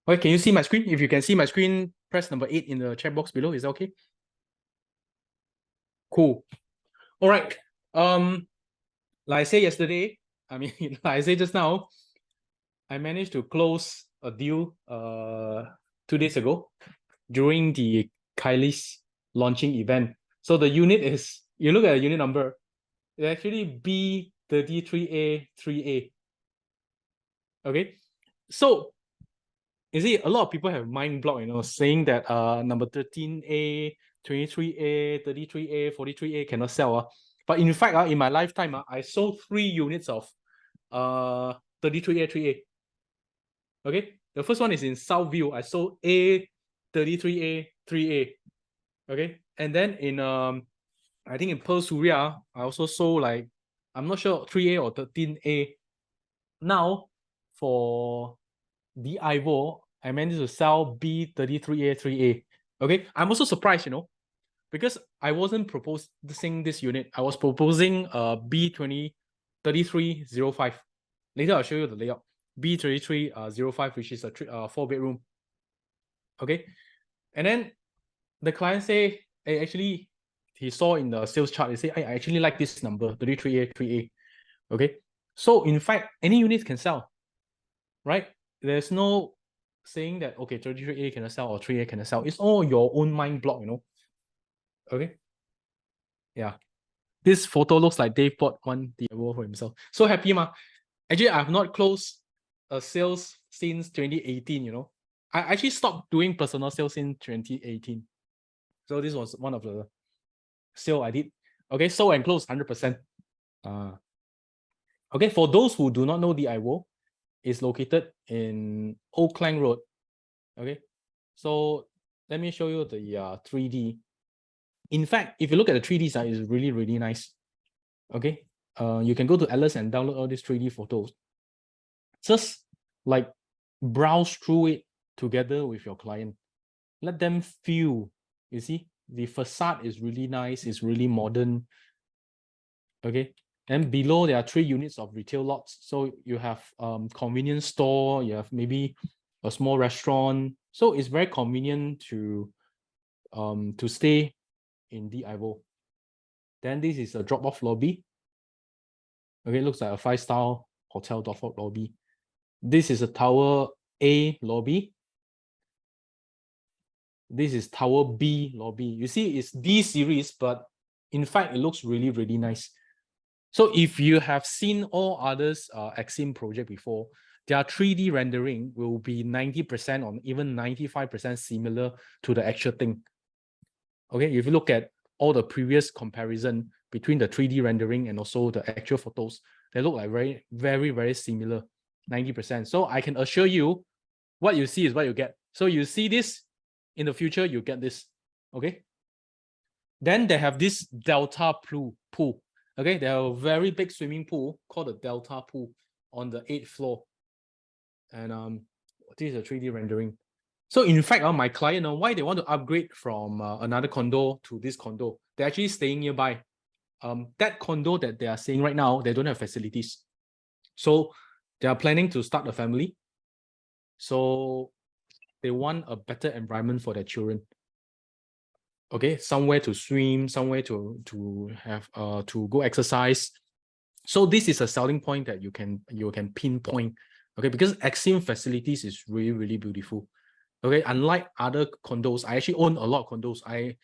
Okay, can you see my screen? If you can see my screen, press number 8 in the chat box below. Is that okay? Cool. All right. Like I said yesterday, like I said just now, I managed to close a deal 2 days ago during the Kylie's launching event. So the unit is, you look at the unit number, it's actually B33A3A. Okay. So you see, a lot of people have mind block, saying that number 13A, 23A, 33A, 43A cannot sell. But in fact, in my lifetime, I sold 3 units of 33A, 3A. Okay, the first one is in Southview. I sold A33A, 3A. Okay, and then in I think in Pearl Surya, I also sold like, I'm not sure, 3A or 13A. Now for the IVO, I managed to sell B33A, 3A. Okay, I'm also surprised, because I wasn't proposing this unit. I was proposing B3305. Later, I'll show you the layout. B3305, which is a 4-bedroom. Okay, and then the client say, hey, actually, he saw in the sales chart, he say, I actually like this number, 33A, 3A. Okay, so in fact, any unit can sell, right? There's no saying that, okay, 33A cannot sell or 3A cannot sell. It's all your own mind block, Okay. Yeah. This photo looks like Dave bought one the award for himself. So happy, ma. Actually, I've not closed a sales since 2018, I actually stopped doing personal sales in 2018. So this was one of the sale I did. Okay, sold and closed 100%. Okay, for those who do not know the IVO, is located in Old Klang Road. Okay, so let me show you the 3D. In fact, if you look at the 3D side, it's really, really nice. Okay, you can go to Atlas and download all these 3D photos. Just like browse through it together with your client. Let them feel, you see, the facade is really nice, it's really modern. Okay, and below there are 3 units of retail lots. So you have convenience store, you have maybe a small restaurant. So it's very convenient to stay in the IVO. Then this is a drop-off lobby. Okay, looks like a 5-star hotel drop-off lobby. This is a Tower A lobby. This is Tower B lobby. You see, it's D series, but in fact, it looks really, really nice. So if you have seen all others Exim project before, their 3D rendering will be 90% or even 95% similar to the actual thing. Okay, if you look at all the previous comparison between the 3D rendering and also the actual photos, they look like very, very, very similar, 90%. So I can assure you, what you see is what you get. So you see this, in the future, you get this, okay? Then they have this Delta pool. Okay, they have a very big swimming pool called the Delta pool on the 8th floor. And this is a 3D rendering. So in fact, my client, why they want to upgrade from another condo to this condo, they're actually staying nearby. That condo that they are staying right now, they don't have facilities. So they are planning to start a family. So they want a better environment for their children. Okay, somewhere to swim, somewhere to have to go exercise. So this is a selling point that you can pinpoint. Okay, because Exim facilities is really, really beautiful. Okay, unlike other condos, I actually own a lot of condos. I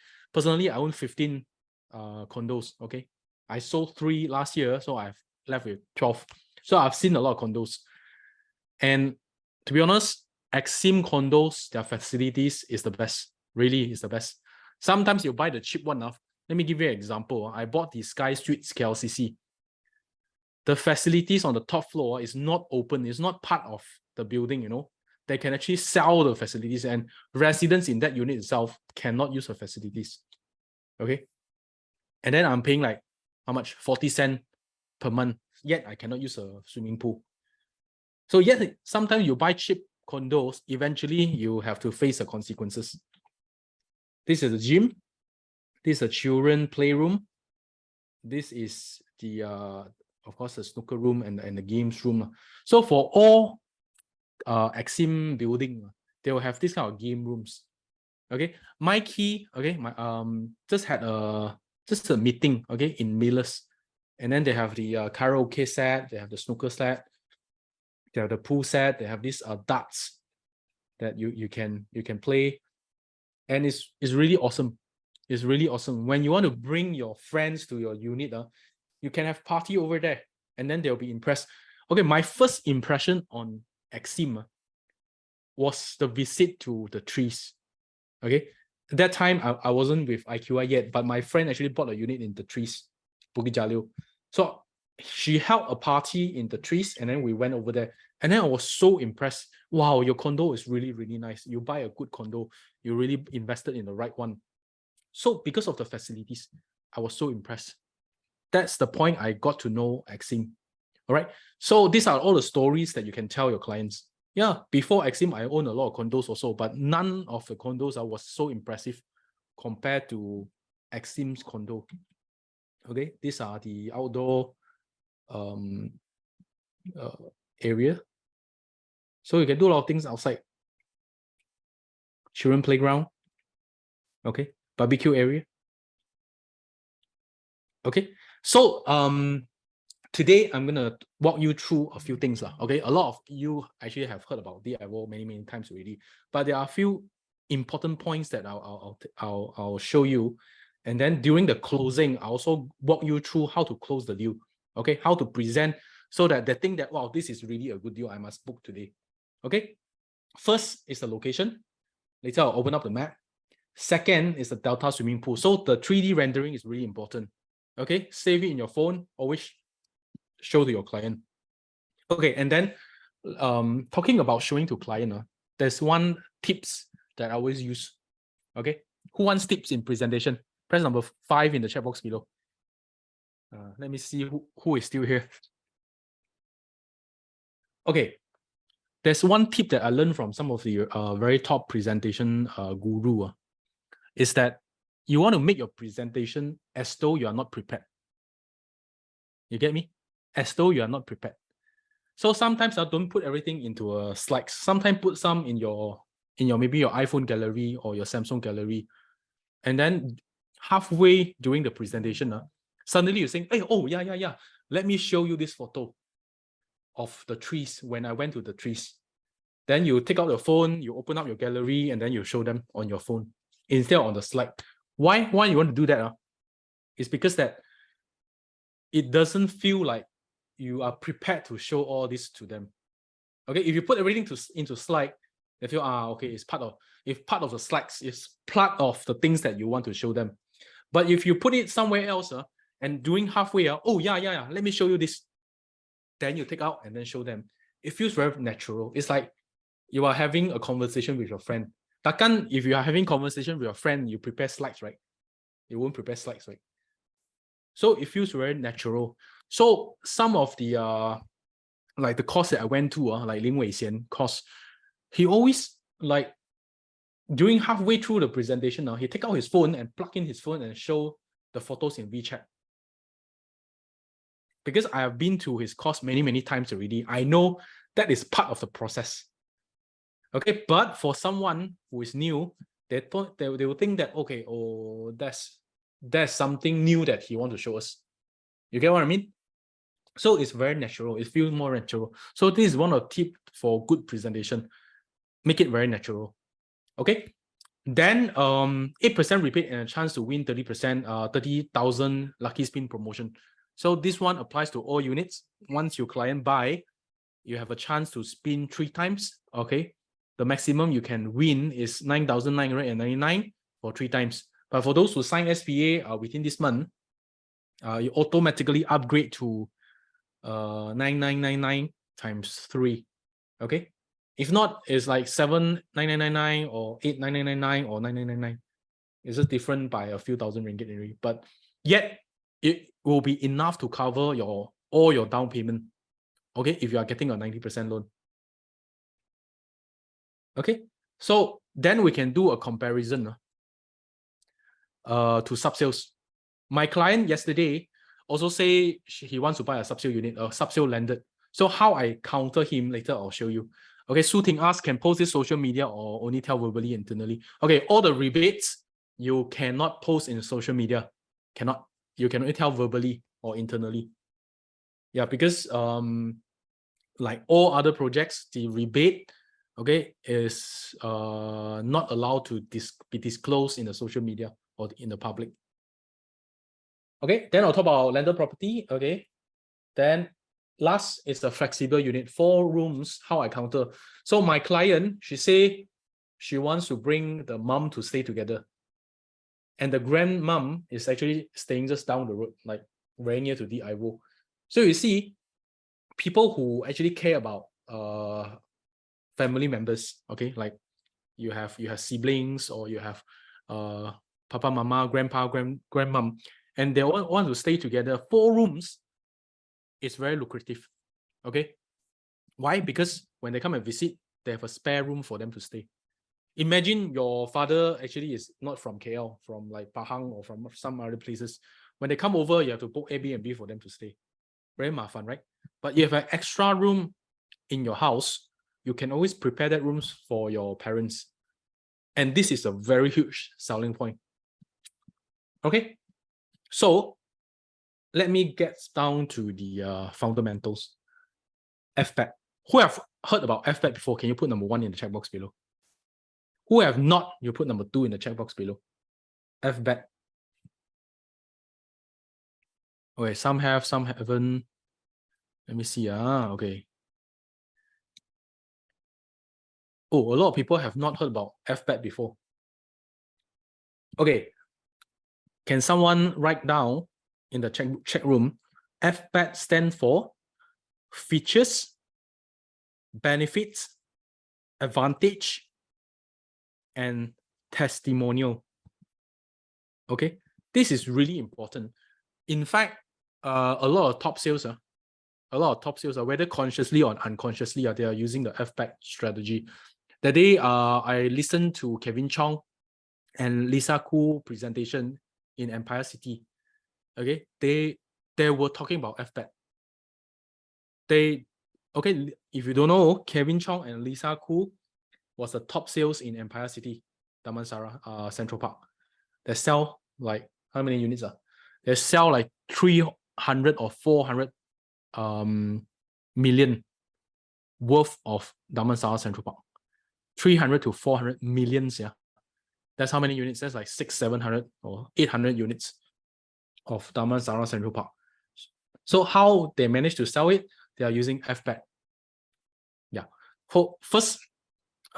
own 15 condos. Okay, I sold 3 last year, so I've left with 12. So I've seen a lot of condos, and to be honest, Exim condos, their facilities is the best. Really is the best. Sometimes you buy the cheap one. Let me give you an example. I bought the Sky Suites KLCC. The facilities on the top floor is not open. It's not part of the building, They can actually sell the facilities, and residents in that unit itself cannot use the facilities. Okay. And then I'm paying like, how much? 40 cents per month. Yet I cannot use a swimming pool. So yet sometimes you buy cheap condos, eventually you have to face the consequences. This is a gym. This is a children playroom. This is the of course the snooker room and the games room. So for all Exim building, they will have this kind of game rooms. Okay, my key, okay, my just had a meeting, okay, in Millers, and then they have the karaoke set, they have the snooker set, they have the pool set, they have these darts that you can play, and it's really awesome. It's really awesome. When you want to bring your friends to your unit, you can have party over there, and then they'll be impressed. Okay, my first impression on Exim was the visit to the trees. Okay, at that time I wasn't with IQI yet, but my friend actually bought a unit in the trees, Bukit Jalil. So she held a party in the trees, and then we went over there, and then I was so impressed. Wow, your condo is really, really nice. You buy a good condo, you really invested in the right one. So because of the facilities, I was so impressed. That's the point I got to know Exim. All right. So these are all the stories that you can tell your clients. Yeah, before Exim, I own a lot of condos also, but none of the condos was so impressive compared to Exim's condo. Okay, these are the outdoor area. So you can do a lot of things outside. Children playground. Okay, barbecue area. Okay, so today I'm gonna walk you through a few things. Okay, a lot of you actually have heard about the IVO many times already, but there are a few important points that I'll show you, and then during the closing, I'll also walk you through how to close the deal. Okay, how to present so that they think that, wow, this is really a good deal, I must book today. Okay, first is the location. Later I'll open up the map. Second is the Delta swimming pool. So the 3D rendering is really important. Okay, save it in your phone, always show to your client. Okay, and then talking about showing to client, there's one tips that I always use. Okay, who wants tips in presentation? Press number 5 in the chat box below. Let me see who is still here. Okay, there's one tip that I learned from some of the very top presentation guru, is that you want to make your presentation as though you are not prepared. You get me? As though you are not prepared. So sometimes I don't put everything into a slides. Sometimes put some in your maybe your iPhone gallery or your Samsung gallery, and then halfway during the presentation, suddenly you think, hey, oh yeah, let me show you this photo of the trees when I went to the trees. Then you take out your phone, you open up your gallery, and then you show them on your phone instead of on the slide. Why you want to do that? It's because that it doesn't feel like you are prepared to show all this to them. Okay, if you put everything into slide, they feel, okay, it's part of the slides, it's part of the things that you want to show them. But if you put it somewhere else, and doing halfway, oh yeah, let me show you this. Then you take out and then show them. It feels very natural. It's like you are having a conversation with your friend. Takkan, if you are having conversation with your friend, you prepare slides, right? You won't prepare slides, right? So it feels very natural. So some of the like the course that I went to, like Lin Wei Xian course, he always, like, during halfway through the presentation, he take out his phone and plug in his phone and show the photos in WeChat. Because I have been to his course many times already, I know that is part of the process. Okay, but for someone who is new, they will think that, okay, oh, that's something new that he wants to show us. You get what I mean? So it's very natural. It feels more natural. So this is one of the tips for good presentation. Make it very natural. Okay. Then 8% repeat and a chance to win 30%, 30,000 lucky spin promotion. So this one applies to all units. Once your client buy, you have a chance to spin 3 times. Okay. The maximum you can win is 9,999 for 3 times. But for those who sign SPA within this month, you automatically upgrade to 9,999 times 3. Okay. If not, it's like 7,999 or 8,999 or 9,999. It's just different by a few thousand ringgit already. But yet it will be enough to cover all your down payment. Okay, if you are getting a 90% loan. Okay, so then we can do a comparison to sub-sales. My client yesterday also say he wants to buy a sub-sale unit, a sub-sale landed. So how I counter him later, I'll show you. Okay, Su Ting asks, can post this social media or only tell verbally internally? Okay, all the rebates you cannot post in social media. Cannot. You can only tell verbally or internally. Yeah, because like all other projects, the rebate, okay, is not allowed to be disclosed in the social media or in the public. Okay, then I'll talk about landed property. Okay, then last is the flexible unit, 4 rooms. How I counter. So my client, she say she wants to bring the mom to stay together, and the grandmom is actually staying just down the road, like very near to the IVO. So you see, people who actually care about family members, okay, like you have siblings, or you have papa, mama, grandpa, grandmom, and they all want to stay together. 4 rooms is very lucrative. Okay, why? Because when they come and visit, they have a spare room for them to stay. Imagine your father actually is not from KL, from like Pahang or from some other places. When they come over, you have to book Airbnb for them to stay. Very mafan, right? But you have an extra room in your house, you can always prepare that rooms for your parents. And this is a very huge selling point. Okay, so let me get down to the fundamentals. FPAT. Who have heard about FPAT before? Can you put number 1 in the chat box below? Who have not, you put number 2 in the chat box below. FPAT. Okay, some have, some haven't. Let me see. Okay. Oh, a lot of people have not heard about FPAT before. Okay. Can someone write down in the chat room? FPAT stands for features, benefits, advantage, and testimonial. Okay, this is really important. In fact, a lot of top sales, whether consciously or unconsciously, they are using the FPAT strategy. That day, I listened to Kevin Chong and Lisa Khoo presentation in Empire City. Okay, they were talking about FPAT. Okay, if you don't know, Kevin Chong and Lisa Khoo was the top sales in Empire City, Damansara, Central Park. They sell like, how many units? They sell like 300 or 400 million worth of Damansara Central Park. 300 to 400 millions, yeah. That's how many units? That's like 600-700 or 800 units of Damansara Central Park. So how they managed to sell it? They are using FPAT. Yeah. First,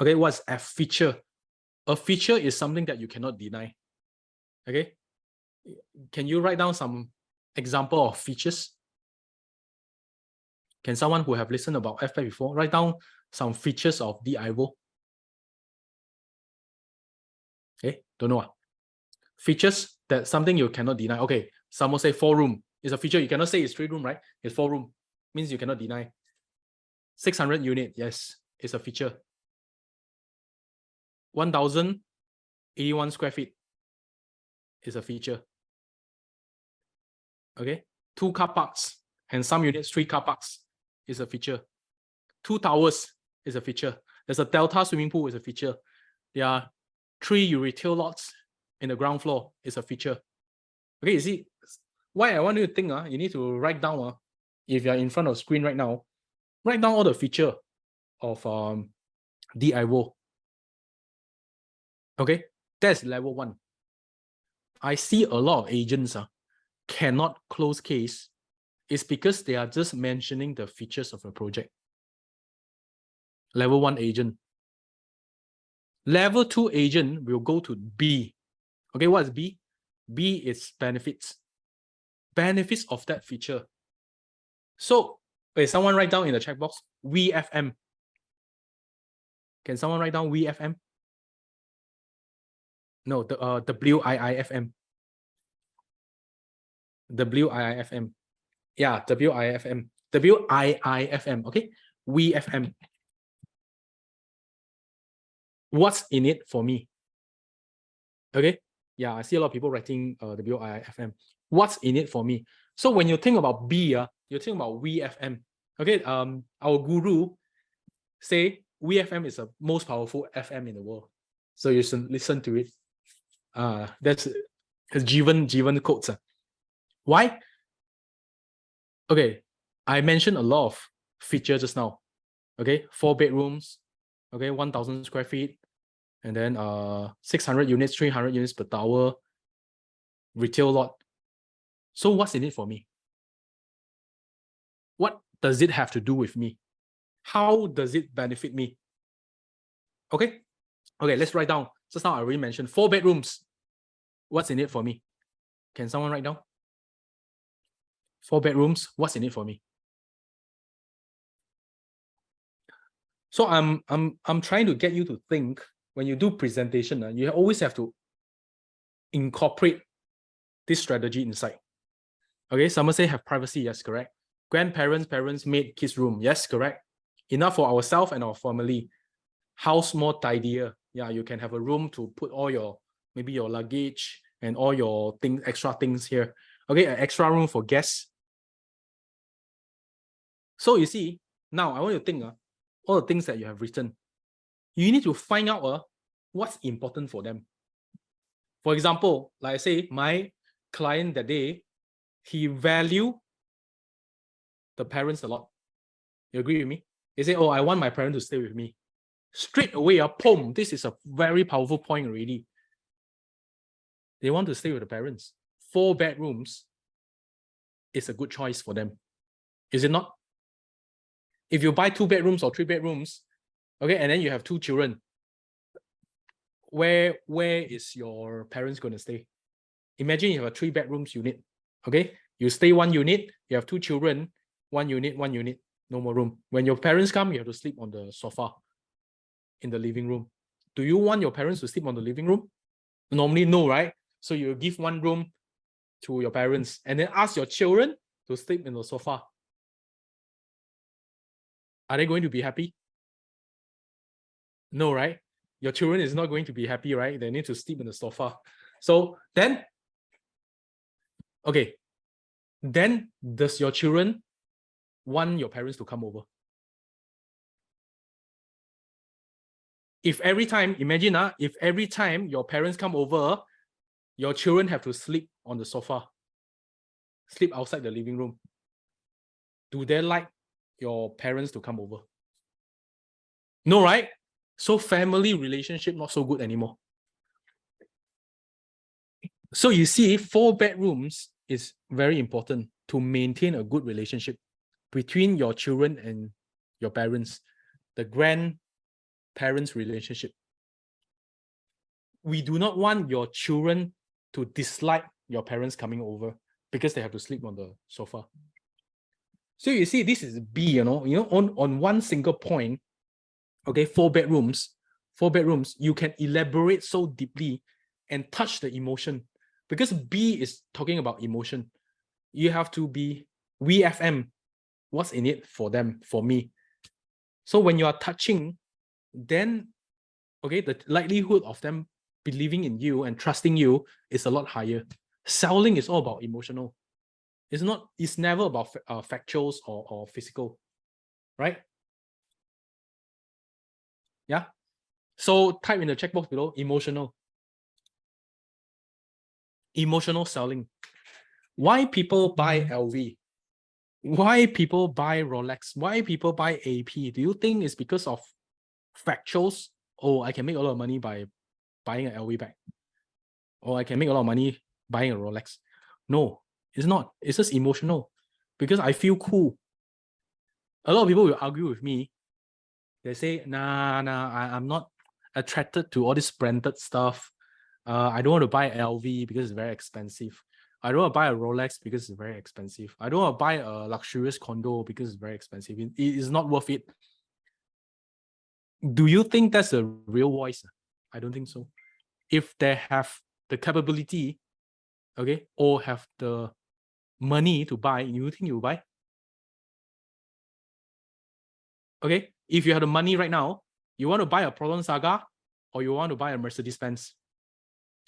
okay, what's a feature? A feature is something that you cannot deny. Okay. Can you write down some example of features? Can someone who have listened about FPAT before write down some features of the IVO? Okay, don't know. Features that something you cannot deny. Okay, someone say 4 room is a feature. You cannot say it's 3 room, right? It's 4 room. Means you cannot deny. 600 unit, yes, it's a feature. 1,081 square feet is a feature. Okay, 2 car parks and some units 3 car parks is a feature. 2 towers is a feature. There's a Delta swimming pool is a feature. There are 3 retail lots in the ground floor is a feature. Okay, you see why I want you to think. You need to write down. If you're in front of screen right now, write down all the feature of DIVO. Okay, that's level 1. I see a lot of agents cannot close case. It's because they are just mentioning the features of a project. Level 1 agent. Level 2 agent will go to B. Okay, what is B? B is benefits. Benefits of that feature. So, someone write down in the chat box VFM. Can someone write down VFM? No, the WIIFM. WIIFM. Yeah, WIIFM. WIIFM. Okay, VFM. What's in it for me? Okay, yeah, I see a lot of people writing WIIFM. What's in it for me? So when you think about B, you think about VFM. Okay, our guru say VFM is the most powerful FM in the world. So you should listen to it. That's Jivan quotes. Why? Okay, I mentioned a lot of features just now. Okay, 4 bedrooms, okay, 1,000 square feet, and then 600 units, 300 units per tower, retail lot. So what's in it for me? What does it have to do with me? How does it benefit me? Okay, let's write down. Just now I already mentioned 4 bedrooms. What's in it for me? Can someone write down? 4 bedrooms, what's in it for me? So I'm trying to get you to think when you do presentation, you always have to incorporate this strategy inside. Okay, someone say have privacy, yes, correct. Grandparents, parents, maid, kids room, yes, correct. Enough for ourselves and our family. House more tidier. Yeah, you can have a room to put all your, maybe your luggage and all your things, extra things here. Okay, an extra room for guests. So you see, now I want you to think all the things that you have written. You need to find out what's important for them. For example, like I say, my client that day, he value the parents a lot. You agree with me? They say, oh, I want my parents to stay with me. Straight away, boom, this is a very powerful point already. They want to stay with the parents. 4 bedrooms is a good choice for them. Is it not? If you buy 2 bedrooms or 3 bedrooms, okay, and then you have 2 children, where is your parents going to stay? Imagine you have a 3 bedrooms unit, okay? You stay 1 unit, you have 2 children, 1 unit, no more room. When your parents come, you have to sleep on the sofa in the living room. Do you want your parents to sleep on the living room? Normally, no, right? So you give 1 room to your parents and then ask your children to sleep in the sofa. Are they going to be happy? No, right? Your children is not going to be happy, right? They need to sleep in the sofa. So then, okay, then does your children want your parents to come over? If every time, imagine if every time your parents come over, your children have to sleep on the sofa, sleep outside the living room, do they like your parents to come over? No, right? So family relationship not so good anymore. So you see, 4 bedrooms is very important to maintain a good relationship between your children and your parents, the grandparents relationship. We do not want your children to dislike your parents coming over because they have to sleep on the sofa. So you see, this is B, on one single point, okay, 4 bedrooms, you can elaborate so deeply and touch the emotion because B is talking about emotion. You have to be VFM. What's in it for them, for me? So when you are touching, then, okay, the likelihood of them believing in you and trusting you is a lot higher. Selling is all about emotional. It's never about factuals or physical, right? Yeah. So type in the checkbox below, emotional. Emotional selling. Why people buy LV? Why people buy Rolex? Why people buy AP? Do you think it's because of factuals? Oh, I can make a lot of money by buying an LV bag. Or I can make a lot of money buying a Rolex. No, it's not. It's just emotional because I feel cool. A lot of people will argue with me. They say, nah, I'm not attracted to all this branded stuff. I don't want to buy LV because it's very expensive. I don't want to buy a Rolex because it's very expensive. I don't want to buy a luxurious condo because it's very expensive. It is not worth it. Do you think that's a real voice? I don't think so. If they have the capability, okay, or have the money to buy, you think you buy? Okay, if you have the money right now, you want to buy a Proton Saga or you want to buy a Mercedes-Benz?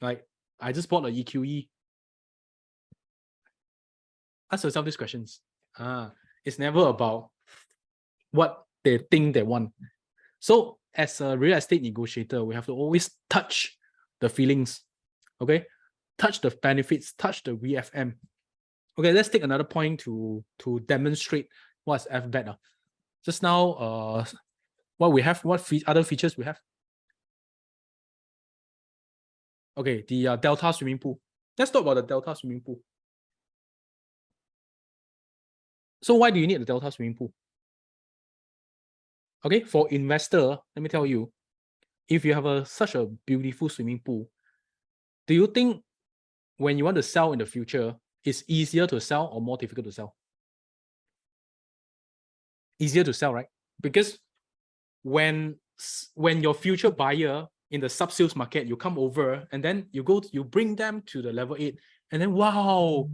Like, I just bought a EQE. Ask yourself these questions. It's never about what they think they want. So as a real estate negotiator, we have to always touch the feelings, okay? Touch the benefits, touch the VFM. Okay, let's take another point to demonstrate what's FBET. Just now, what we have, what other features we have? Okay, the Delta swimming pool. Let's talk about the Delta swimming pool. So why do you need the Delta swimming pool? Okay, for investor, let me tell you, if you have such a beautiful swimming pool, do you think when you want to sell in the future, it's easier to sell or more difficult to sell? Easier to sell, right? Because when your future buyer in the sub-sales market, you come over and then you bring them to the level 8, and then wow,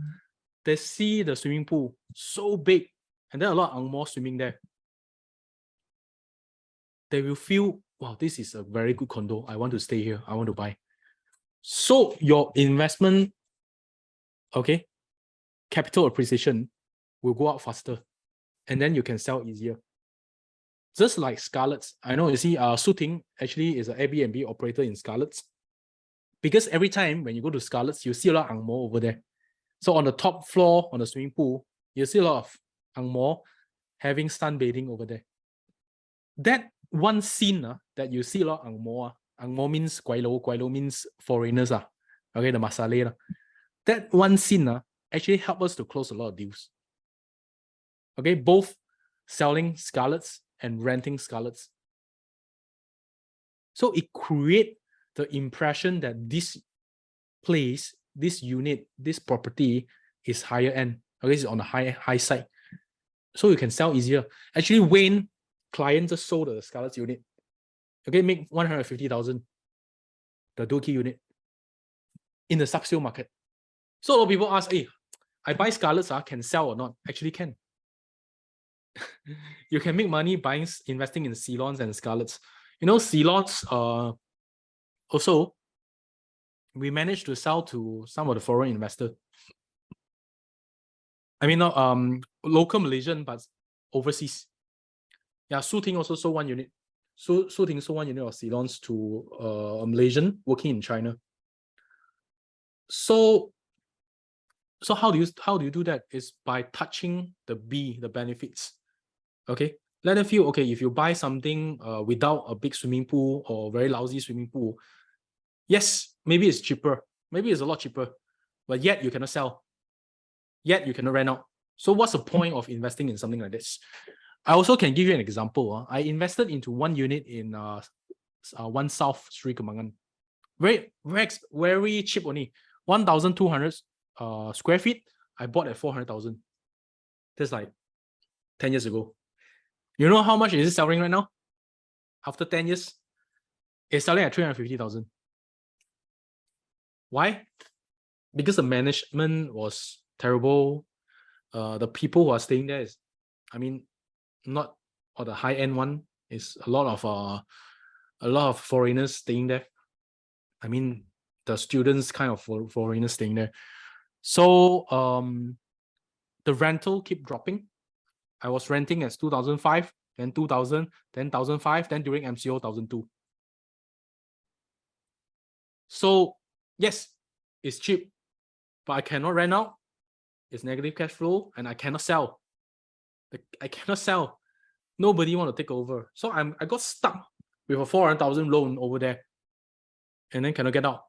they see the swimming pool so big, and then a lot of Ang Moh swimming there. They will feel, wow, this is a very good condo. I want to stay here. I want to buy. So your investment, okay, capital appreciation will go up faster, and then you can sell easier. Just like Scarlett's, I know you see, Su Ting actually is an Airbnb operator in Scarlett's, because every time when you go to Scarlett's, you see a lot of Ang Moh over there. So on the top floor, on the swimming pool, you see a lot of Ang Moh having sunbathing over there. That one scene that you see a lot of Ang Moh, Ang Moh means Guai Lo means foreigners, okay, the Masaleh. That one scene actually helped us to close a lot of deals. Okay, both selling Scarlett's and renting Scarlett's. So it creates the impression that this place, this unit, this property is higher end. Okay, it's on the high side. So you can sell easier. Actually, Wayne, client just sold the Scarlett's unit. Okay, make 150,000, the Doki unit, in the sub-sale market. So a lot of people ask, hey, I buy Scarlett's, can sell or not? Actually can. You can make money investing in Ceylons and Scarlett's. You know, Ceylons, also, we managed to sell to some of the foreign investors. I mean, not local Malaysian, but overseas. Yeah, Su Ting also sold one unit. Su Ting sold one unit of Ceylons to a Malaysian working in China. So how do you do that? Is by touching the benefits. Okay, let them feel, okay, if you buy something without a big swimming pool or very lousy swimming pool, yes, maybe it's cheaper, maybe it's a lot cheaper, but yet you cannot sell, yet you cannot rent out. So what's the point of investing in something like this? I also can give you an example. I invested into one unit in One South Sri Kemangan. Very cheap only. 1,200 square feet. I bought at 400,000. That's like 10 years ago. You know how much is it selling right now? After 10 years, it's selling at 350,000. Why? Because the management was terrible. The people who are staying there is, I mean, not or the high-end one. Is a lot of foreigners staying there. I mean, the students kind of foreigners staying there. So the rental keep dropping. I was renting as 2005, then 2000, then 1005, then during MCO 1002. So yes, it's cheap, but I cannot rent out. It's negative cash flow, and I cannot sell. I cannot sell. Nobody want to take over. So I got stuck with a 400,000 loan over there, and then cannot get out.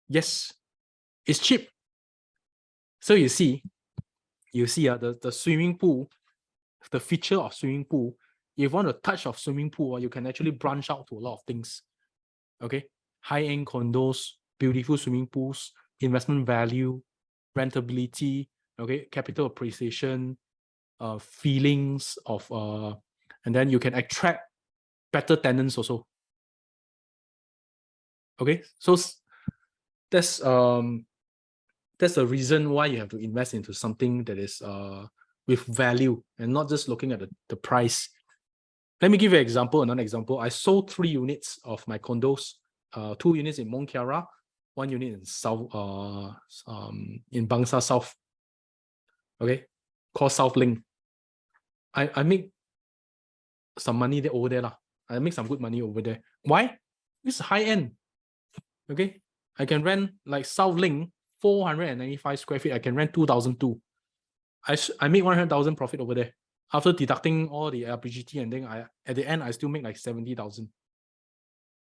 Yes, it's cheap. So you see the swimming pool, the feature of swimming pool. If you want a touch of swimming pool, you can actually branch out to a lot of things. Okay, high-end condos, beautiful swimming pools, investment value, rentability, okay, capital appreciation, feelings of and then you can attract better tenants also. Okay, so that's the reason why you have to invest into something that is with value and not just looking at the price. Let me give you another example. I sold 3 units of my condos, 2 units in Mont Kiara, 1 unit in South in Bangsa South. Okay, called South Link. I make some money over there. I make some good money over there. Why? It's high end. Okay. I can rent like South Link, 495 square feet. I can rent 2,002. I make 100,000 profit over there after deducting all the LPGT, and then at the end I still make like 70,000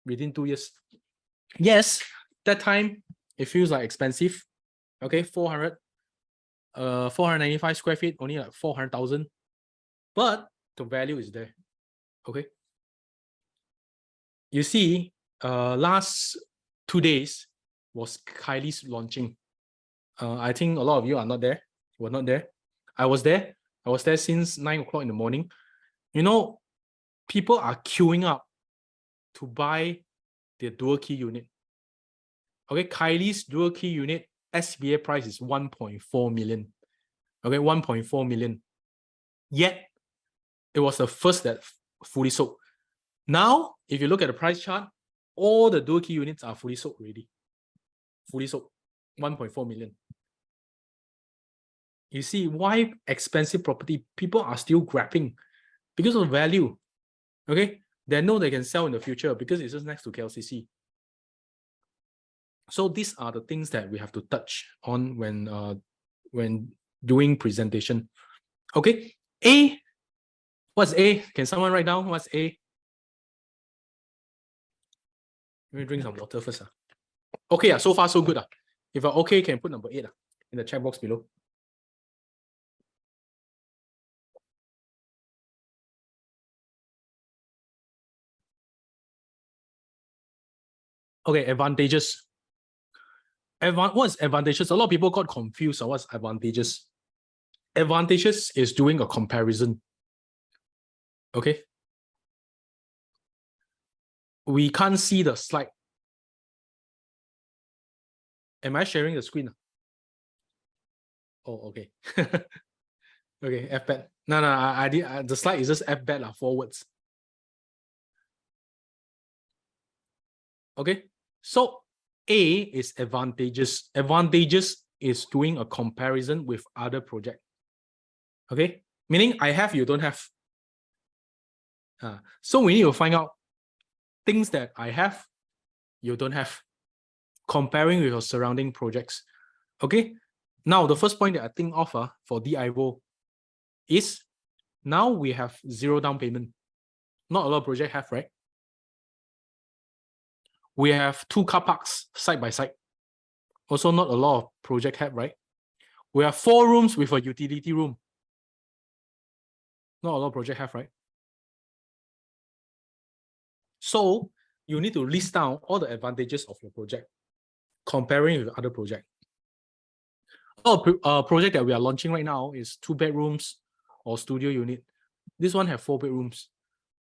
within 2 years. Yes, that time it feels like expensive. Okay, 495 square feet, only like 400,000, but the value is there. Okay. You see, last 2 days was Kylie's launching. I think a lot of you are not there. Were not there. I was there. I was there since 9 o'clock in the morning. You know, people are queuing up to buy the dual key unit. Okay, Kylie's dual key unit SBA price is 1.4 million. Okay, 1.4 million. Yet, it was the first that fully sold. Now, if you look at the price chart, all the dual key units are fully sold already. Fully sold, 1.4 million. You see why expensive property people are still grabbing, because of value. Okay, they know they can sell in the future because it's just next to KLCC. So these are the things that we have to touch on when doing presentation. Okay, A. What's A? Can someone write down what's A? Let me drink some water first. Okay, so far so good. If you're okay, can put number 8 in the chat box below. Okay, advantages. What's advantages? A lot of people got confused on what's advantages. Advantages is doing a comparison. Okay. We can't see the slide. Am I sharing the screen? Oh, okay. Okay, FBAT. No, I did. The slide is just FBAT forwards. Okay, so A is advantages. Advantages is doing a comparison with other project. Okay, meaning I have, you don't have. So we need to find out things that I have, you don't have, comparing with your surrounding projects. Okay, now the first point that I think of for the IVO is now we have 0 down payment. Not a lot of projects have, right? We have 2 car parks side by side. Also, not a lot of projects have, right? We have 4 rooms with a utility room. Not a lot of projects have, right? So you need to list down all the advantages of your project, comparing with other projects. Project that we are launching right now is 2 bedrooms or studio unit. This one have 4 bedrooms.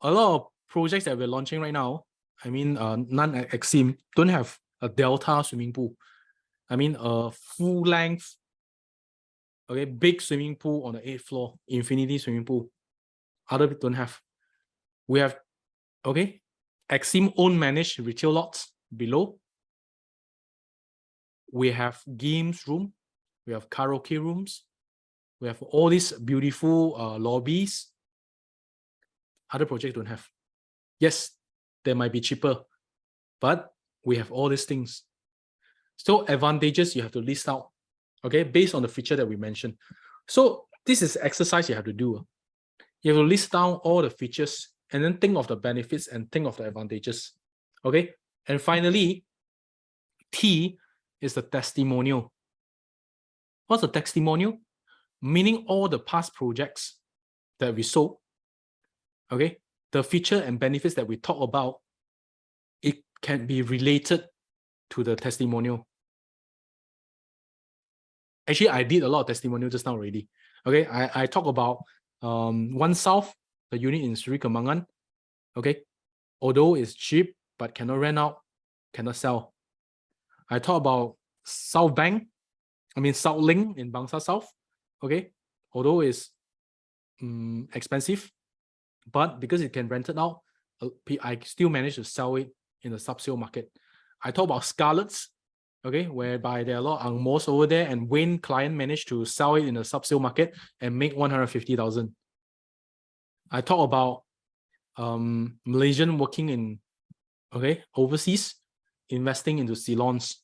A lot of projects that we're launching right now, I mean, none at Exim, don't have a delta swimming pool. I mean, a full length, okay, big swimming pool on the 8th floor, infinity swimming pool. Other people don't have. We have, okay, Exim own managed retail lots below. We have games room. We have karaoke rooms. We have all these beautiful lobbies. Other projects don't have. Yes, they might be cheaper, but we have all these things. So advantages you have to list out, okay, based on the feature that we mentioned. So this is exercise you have to do. You have to list down all the features and then think of the benefits and think of the advantages. Okay, and finally, T is the testimonial. What's a testimonial? Meaning all the past projects that we sold, okay, the feature and benefits that we talk about, it can be related to the testimonial. Actually, I did a lot of testimonial just now already. Okay, I talk about One South, the unit in Sri Kemangan. Okay, although it's cheap, but cannot rent out, cannot sell. I talk about South Link in Bangsa South. Okay, although it's expensive, but because it can rent it out, I still manage to sell it in the sub-sale market. I talk about Scarlett's, okay, whereby there are a lot of angmos over there, and Wayne client managed to sell it in the sub-sale market and make 150,000. I talk about Malaysian working in overseas, investing into Ceylons.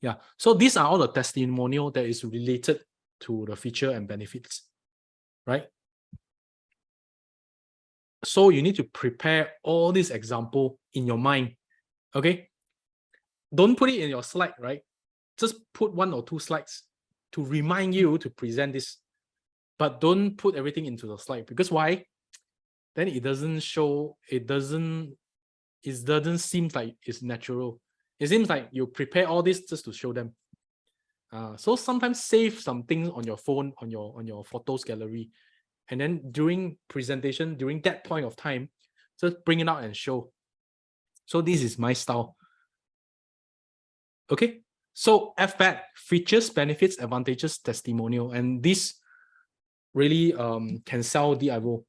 Yeah, so these are all the testimonial that is related to the feature and benefits, right? So you need to prepare all these example in your mind, okay? Don't put it in your slide, right? Just put 1 or 2 slides to remind you to present this, but don't put everything into the slide, because why? Then it doesn't show, it doesn't seem like it's natural. It seems like you prepare all this just to show them. So sometimes save some things on your phone, on your photos gallery, and then during presentation, during that point of time, just bring it out and show. So this is my style. Okay, so FBAT, features, benefits, advantages, testimonial, and this really can sell the IVO.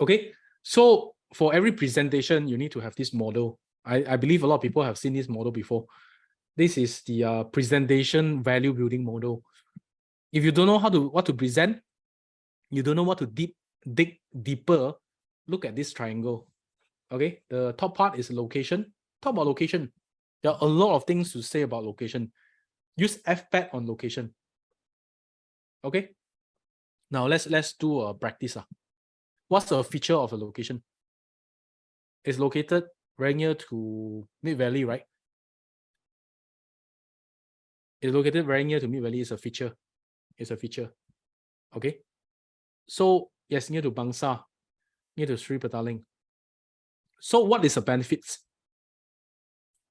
Okay, so for every presentation, you need to have this model. I believe a lot of people have seen this model before. This is the presentation value building model. If you don't know what to present, you don't know what to dig deeper, look at this triangle. Okay, the top part is location. Talk about location. There are a lot of things to say about location. Use FBAT on location. Okay, now let's do a practice. What's the feature of a location? It's located very near to Mid Valley, right? It's located very near to Mid Valley. Is a feature. It's a feature. Okay. So yes, near to Bangsa, near to Sri Petaling. So what is the benefits?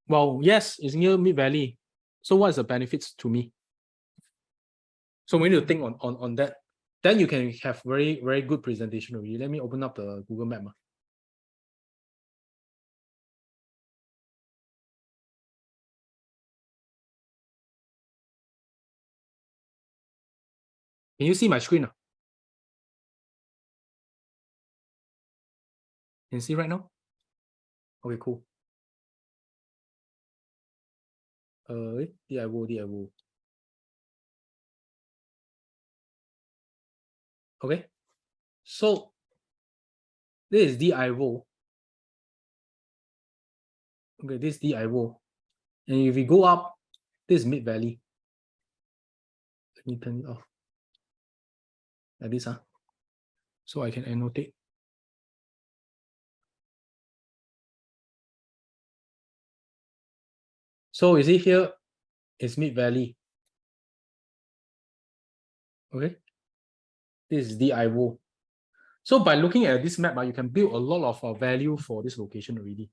Well, yes, it's near Mid Valley. So what is the benefits to me? So we need to think on that. Then you can have very, very good presentation already. Let me open up the Google Map. Can you see my screen? Can you see right now? Okay, cool. DIVO. Okay. So this is DIVO. Okay, this is DIVO. And if we go up, this is Mid Valley. Let me turn it off. Like this, so I can annotate. So you see here is Mid Valley. Okay. This is DIVO. So by looking at this map, you can build a lot of value for this location already.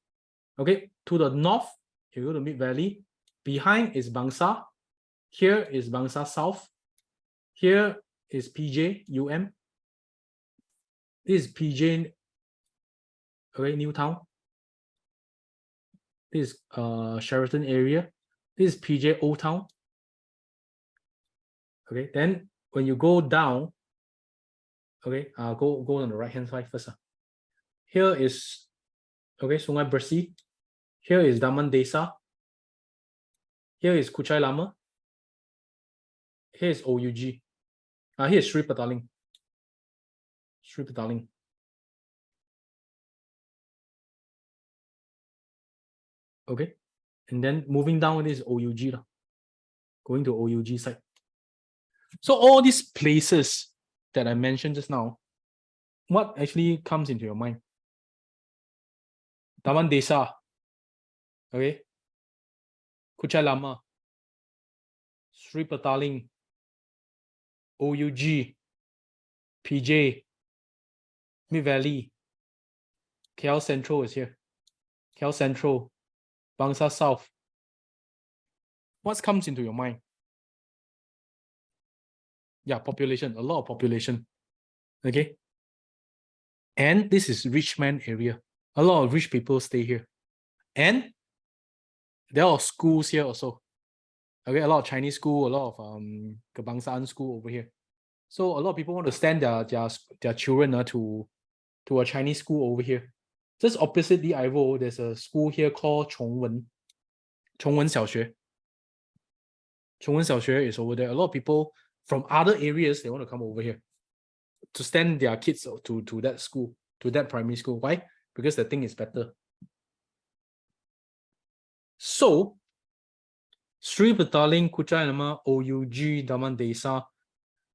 Okay, to the north, you go to Mid Valley. Behind is Bangsa. Here is Bangsa South. Here is PJ, UM. This is PJ, okay, Newtown. This is Sheraton area. This is PJ Old Town. Okay, then when you go down, okay, go on the right hand side first. Here is Sungai Bersih. Here is Daman Desa. Here is Kuchai Lama. Here is OUG. Here is Sri Petaling. Sri Petaling. Okay, and then moving down, this is OUG. Going to OUG side. So all these places that I mentioned just now, what actually comes into your mind? Taman Desa, okay, Kuchai Lama, Sri Petaling, OUG, PJ, Mid Valley, KL Central is here, KL Central, Bangsa South. What comes into your mind? Yeah, population, a lot of population, okay? And this is rich man area. A lot of rich people stay here. And there are schools here also. Okay, a lot of Chinese school, a lot of Kebangsaan school over here. So a lot of people want to send their children to a Chinese school over here. Just opposite the IVO, there's a school here called Chongwen Xiaoxue. Chongwen Xiaoxue is over there. A lot of people from other areas, they want to come over here to send their kids to that school, to that primary school. Why? Because the thing is better. So, Sri Petaling, Kuchai Nama, OUG, Daman Desa,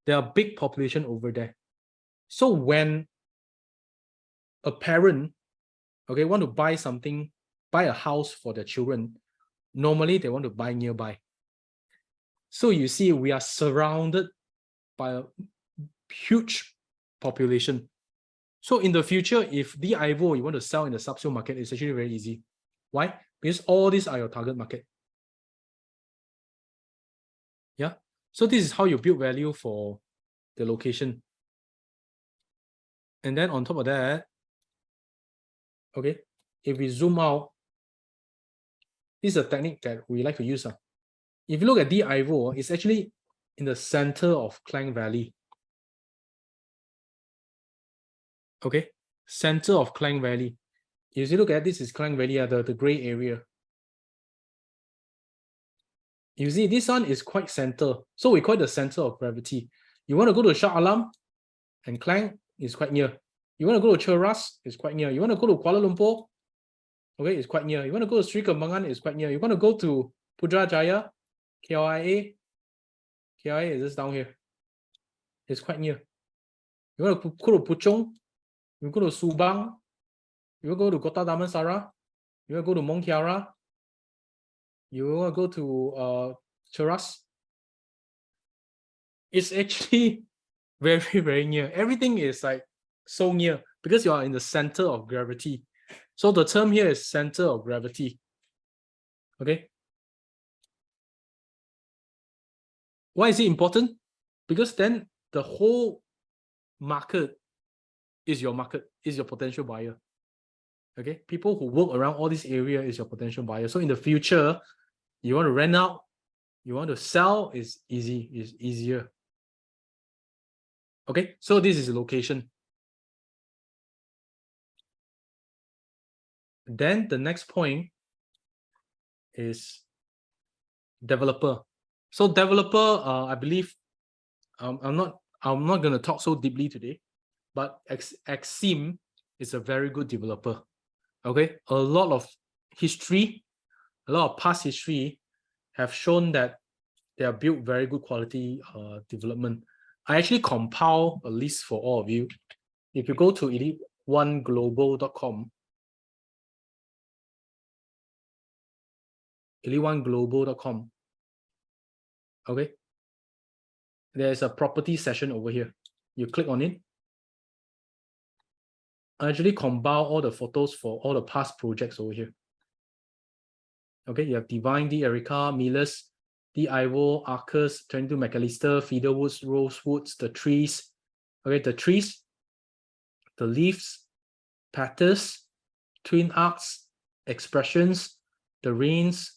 there are big population over there. So when a parent, okay, want to buy something, buy a house for their children, normally they want to buy nearby. So you see, we are surrounded by a huge population. So in the future, if the IVO you want to sell in the sub-sale market, it's actually very easy. Why? Because all these are your target market. Yeah. So this is how you build value for the location. And then on top of that, okay, if we zoom out, this is a technique that we like to use. If you look at the IVO, it's actually in the center of Klang Valley. Okay, center of Klang Valley. If you look at this is Klang Valley, the gray area. You see, this one is quite center. So we call it the center of gravity. You want to go to Shah Alam and Klang is quite near. You want to go to Cheras, it's quite near. You want to go to Kuala Lumpur, okay, it's quite near. You want to go to Sri Kembangan, it's quite near. You want to go to Putrajaya, KLIA is just down here. It's quite near. You want to go to Puchong, you go to Subang, you go to Kota Damansara, you want to go to Mong Kiara, you want to go to Cheras. It's actually very, very near. Everything is like so near because you are in the center of gravity. So the term here is center of gravity. Okay. Why is it important? Because then the whole market is your potential buyer. Okay. People who work around all this area is your potential buyer. So in the future, you want to rent out, you want to sell, is easier. Okay. So this is the location. Then the next point is developer. So developer, I believe, I'm not going to talk so deeply today, but Exim is a very good developer. Okay, a lot of history, a lot of past history have shown that they have built very good quality development. I actually compile a list for all of you. If you go to elite1global.com, elite1global.com, okay, there's a property session over here. You click on it. I actually compile all the photos for all the past projects over here. Okay, you have Divine, D. Erica, Millers, D. Ivo, Arcus, 22 McAllister, Feederwoods, Rosewoods, the trees. Okay, the trees, the leaves, Patters, Twin Arcs, Expressions, the Rains,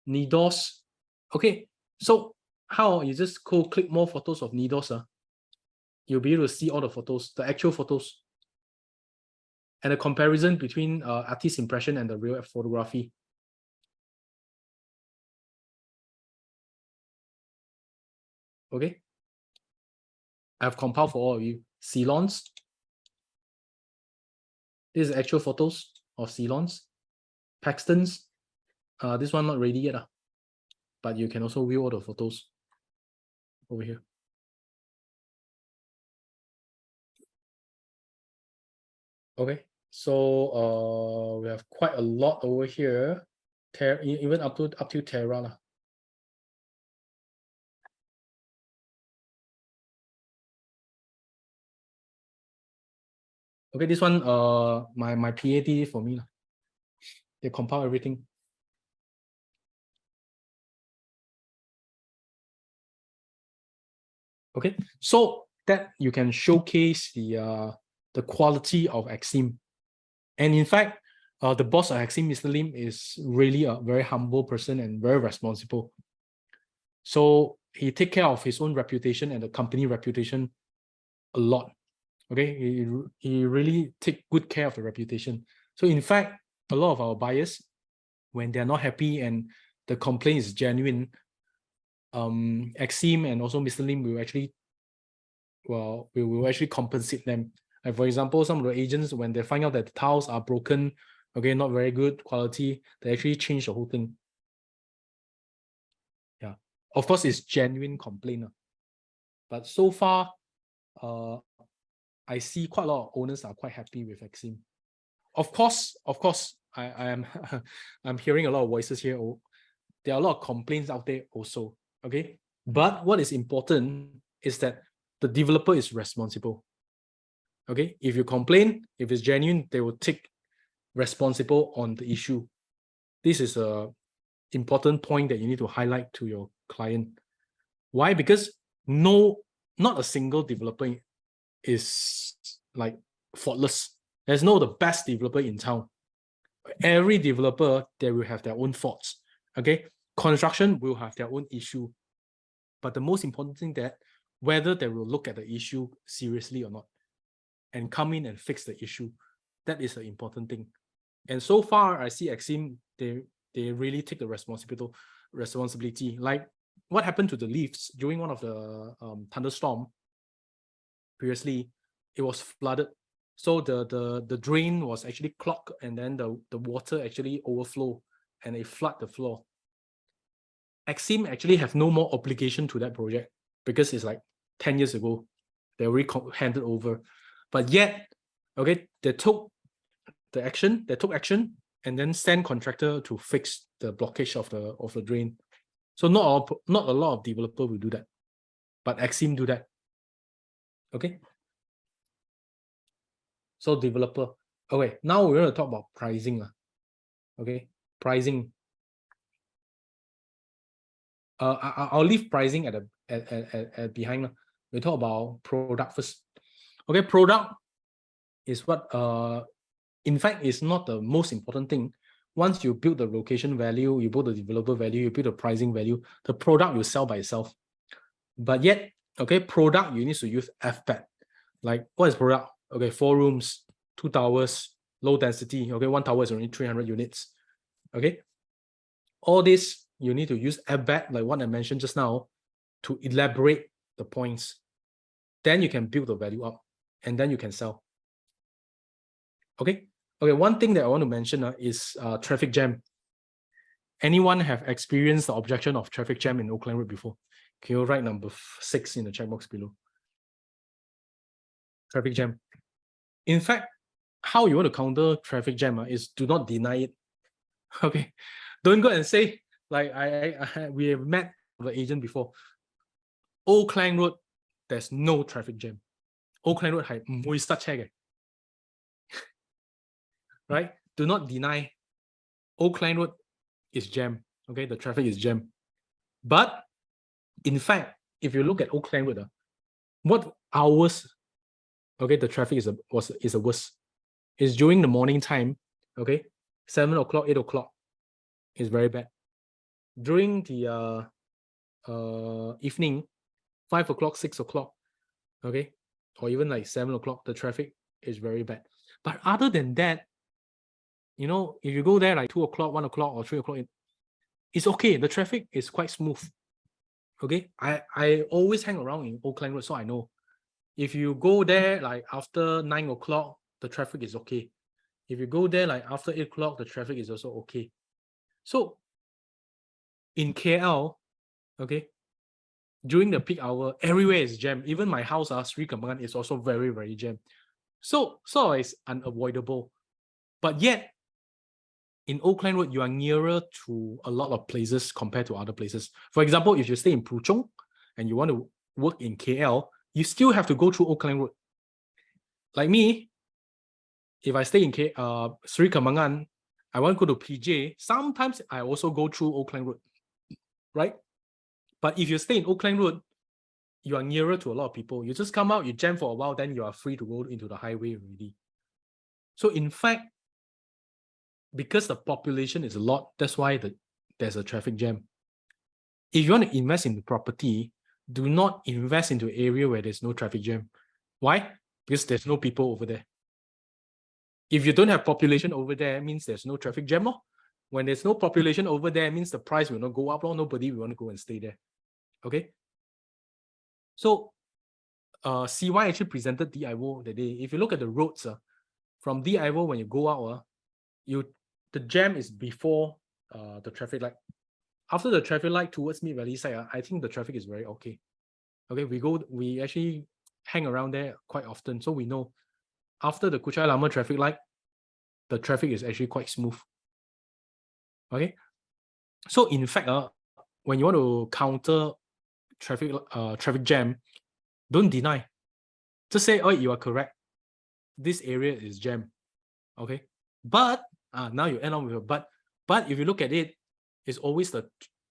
Nidos. Okay, so how you just go click more photos of Nidos. You'll be able to see all the photos, the actual photos, and a comparison between artist impression and the real photography. Okay, I've compiled for all of you. Ceylons. This is actual photos of Ceylons. Paxtons. This one not ready yet, but you can also view all the photos over here. Okay, so we have quite a lot over here. Even up to Terra. Okay, this one my PhD for me. They compile everything. Okay, so that you can showcase the quality of Exim. And in fact, the boss of Exim, Mr. Lim, is really a very humble person and very responsible. So he take care of his own reputation and the company reputation a lot. Okay, he really take good care of the reputation. So in fact, a lot of our buyers, when they're not happy and the complaint is genuine, Exim and also Mr. Lim will actually, we will actually compensate them. Like for example, some of the agents, when they find out that the tiles are broken, okay, not very good quality, they actually change the whole thing. Yeah, of course, it's genuine complaint, but so far, I see quite a lot of owners are quite happy with Exim. Of course, I am I'm hearing a lot of voices here. There are a lot of complaints out there also. Okay, but what is important is that the developer is responsible. Okay, if you complain, if it's genuine, they will take responsible on the issue. This is a important point that you need to highlight to your client. Why? Because not a single developer is like faultless. There's no the best developer in town. Every developer, they will have their own faults. Okay, construction will have their own issue, but the most important thing that whether they will look at the issue seriously or not and come in and fix the issue, that is the important thing. And so far, I see Exim, they really take the responsibility. Like what happened to the lifts during one of the thunderstorm previously, it was flooded. So the drain was actually clogged, and then the water actually overflow and it flood the floor. Exim actually have no more obligation to that project because it's like 10 years ago. They already handed over. But yet, okay, they took action, and then send contractor to fix the blockage of the drain. So not a lot of developer will do that, but Exim do that. Okay. So developer. Okay, now we're going to talk about pricing. Okay, pricing. I'll leave pricing at behind. We talk about product first. Okay, product is what in fact is not the most important thing. Once you build the location value, you build the developer value, you build the pricing value, the product will sell by itself. But yet, okay, product you need to use FPAT. Like what is product? Okay, 4 rooms, 2 towers, low density. Okay, 1 tower is only 300 units. Okay, all this you need to use FPAT, like what I mentioned just now, to elaborate the points. Then you can build the value up, and then you can sell. Okay. Okay. One thing that I want to mention is traffic jam. Anyone have experienced the objection of traffic jam in Oakland Road before? Can you write number 6 in the chat box below? Traffic jam. In fact, how you want to counter traffic jam is do not deny it. Okay. Don't go and say, like we have met the agent before. Oakland Road, there's no traffic jam. Oakland Road 係唔會塞車嘅. Right? Do not deny Oakland Road is jam. Okay, the traffic is jam. But in fact, if you look at Oakland Road, what hours, okay, the traffic is the worst. It's during the morning time, okay, 7 o'clock, 8 o'clock is very bad. During the evening, 5 o'clock, 6 o'clock, okay, or even like 7 o'clock, the traffic is very bad. But other than that, you know, if you go there like 2 o'clock, 1 o'clock, or 3 o'clock, it's okay. The traffic is quite smooth. Okay, I always hang around in Oakland Road, so I know. If you go there like after 9 o'clock, the traffic is okay. If you go there like after 8 o'clock, the traffic is also okay. So in KL, okay, during the peak hour, everywhere is jammed. Even my house, Sri Kembangan, is also very, very jammed. So it's unavoidable. But yet, in Oakland Road, you are nearer to a lot of places compared to other places. For example, if you stay in Puchong and you want to work in KL, you still have to go through Oakland Road. Like me, if I stay in Sri Kembangan, I want to go to PJ, sometimes I also go through Oakland Road, right? But if you stay in Oakland Road, you are nearer to a lot of people. You just come out, you jam for a while, then you are free to go into the highway already. So in fact, because the population is a lot, that's why there's a traffic jam. If you want to invest in the property, do not invest into an area where there's no traffic jam. Why? Because there's no people over there. If you don't have population over there, it means there's no traffic jam. When there's no population over there, it means the price will not go up. Nobody will want to go and stay there. Okay? So CY actually presented the IVO that day. If you look at the roads, from the IVO when you go out, the jam is before the traffic light. After the traffic light towards Mid Valley side, I think the traffic is very okay. Okay, we actually hang around there quite often, so we know after the Kuchai Lama traffic light, the traffic is actually quite smooth. Okay, so in fact, when you want to counter traffic jam, don't deny. Just say, oh, you are correct. This area is jam. Okay, but now you end on with a but. But if you look at it, it's always the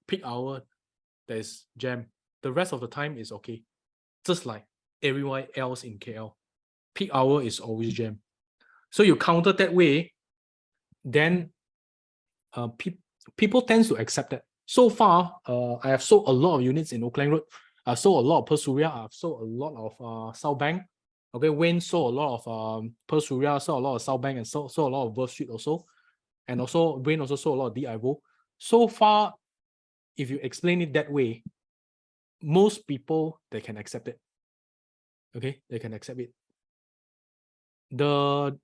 peak hour that is jam. The rest of the time is okay. Just like everywhere else in KL, peak hour is always jam. So you counter that way, then people tend to accept that. So far, I have sold a lot of units in Oakland Road. I've sold a lot of Pearl Surya. I've sold a lot of South Bank. Okay, Wayne sold a lot of Pearl Surya, sold a lot of South Bank, and sold a lot of Verve Street also. And also, Wayne also sold a lot of DIVO. So far, if you explain it that way, most people, they can accept it. Okay, they can accept it. The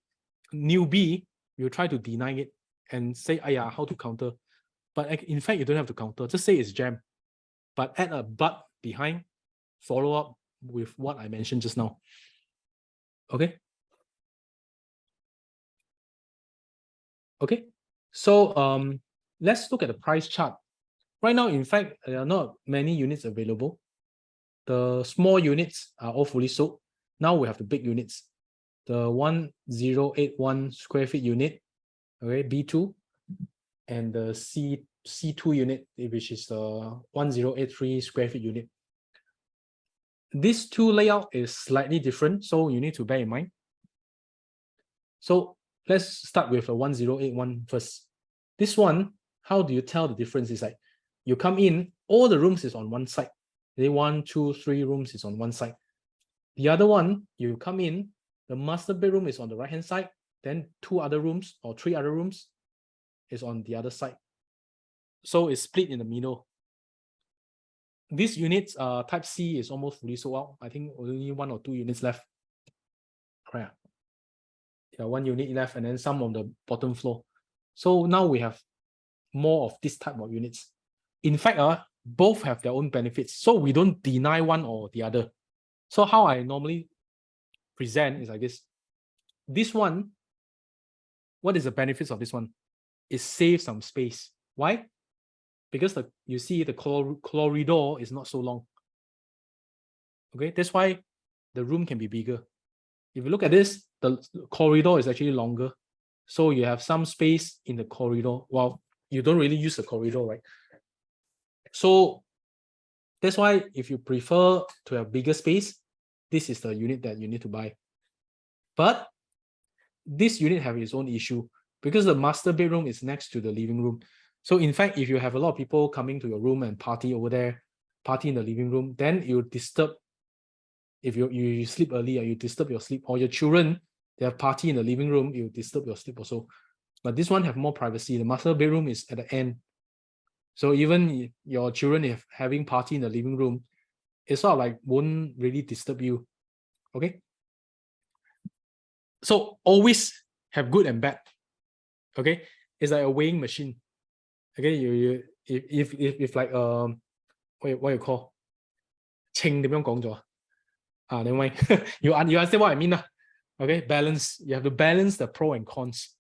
newbie will try to deny it and say, yeah, how to counter. But in fact, you don't have to counter. Just say it's jam. But add a but behind, follow up with what I mentioned just now. Okay. Okay. So let's look at the price chart. Right now, in fact, there are not many units available. The small units are all fully sold. Now we have the big units. The 1081 square feet unit, okay, B2, and the C2 unit, which is the 1083 square feet unit. These two layout is slightly different, so you need to bear in mind. So let's start with a 1081 first. This one, how do you tell the difference? Is like you come in, all the rooms is on one side. The 1, 2, 3 rooms is on one side. The other one, you come in, the master bedroom is on the right hand side, then 2 other rooms or 3 other rooms is on the other side. So it's split in the middle. This unit, type C, is almost fully sold out. I think only 1 or 2 units left. Yeah, 1 unit left, and then some on the bottom floor. So now we have more of this type of units. In fact, both have their own benefits. So we don't deny one or the other. So how I normally present is like this. This one, what is the benefits of this one? It saves some space. Why? Because you see the corridor is not so long. Okay, that's why the room can be bigger. If you look at this, the corridor is actually longer. So you have some space in the corridor. Well, you don't really use the corridor, right? So that's why if you prefer to have bigger space, this is the unit that you need to buy. But this unit has its own issue because the master bedroom is next to the living room. So in fact, if you have a lot of people coming to your room and party over there, party in the living room, then you disturb. If you sleep early, you disturb your sleep, or your children, they have party in the living room, you disturb your sleep also. But this one have more privacy. The master bedroom is at the end. So even your children if having party in the living room, it's sort of like won't really disturb you. Okay. So always have good and bad. Okay. It's like a weighing machine. Okay. If like what you call 稱點樣講咗never mind. you understand what I mean. Okay, balance. You have to balance the pro and cons.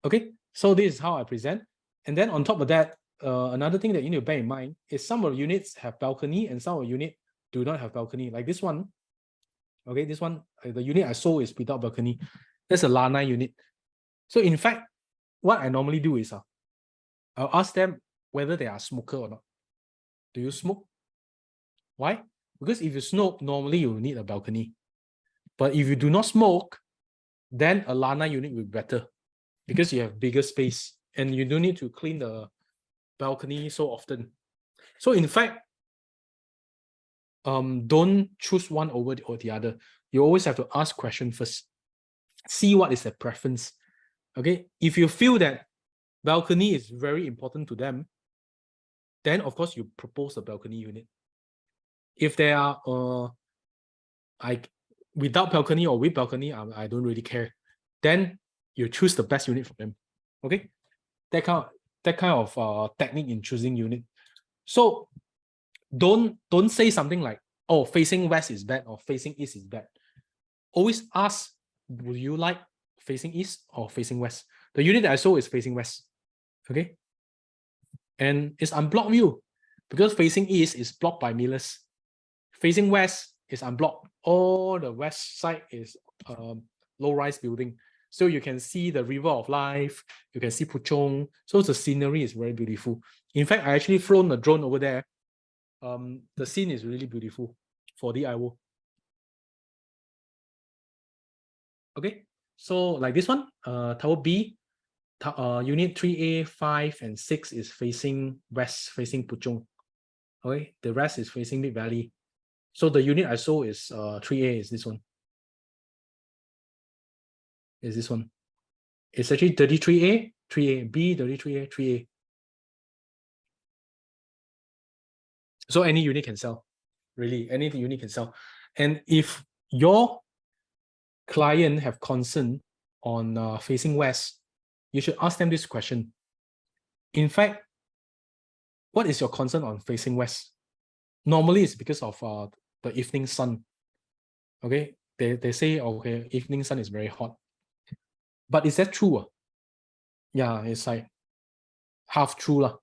Okay, so this is how I present. And then on top of that, another thing that you need to bear in mind is some of the units have balcony and some of the units do not have balcony. Like this one. Okay, this one, the unit I sold is without balcony. That's a Lana unit. So in fact, what I normally do is I'll ask them whether they are a smoker or not. Do you smoke? Why? Because if you smoke, normally you will need a balcony. But if you do not smoke, then a Lana unit will be better because you have bigger space and you don't need to clean the balcony so often. So in fact, don't choose one over the other. You always have to ask question first. See what is the preference. Okay, if you feel that balcony is very important to them, then of course you propose a balcony unit. If there are without balcony or with balcony, I don't really care. Then you choose the best unit for them. Okay, that kind of technique in choosing unit. So don't say something like, oh, facing west is bad or facing east is bad. Always ask, would you like facing east or facing west? The unit that I sold is facing west. Okay, and it's unblocked view because facing east is blocked by millers. Facing west is unblocked. All the west side is low-rise building. So you can see the river of life. You can see Puchong. So the scenery is very beautiful. In fact, I actually flown a drone over there. The scene is really beautiful for the IVO. Okay, so like this one, Tower B, Unit 3A, 5, and 6 is facing west, facing Puchong. Okay, the rest is facing Mid Valley. So the unit I sold is 3A, is this one. Is this one. It's actually 33A, 3A, B, 33A, 3A. So any unit can sell. Really, any unit can sell. And if your client have concern on facing west, you should ask them this question. In fact, what is your concern on facing west? Normally, it's because of the evening sun. Okay, they say, okay, evening sun is very hot. But is that true? Yeah, it's like half true lah.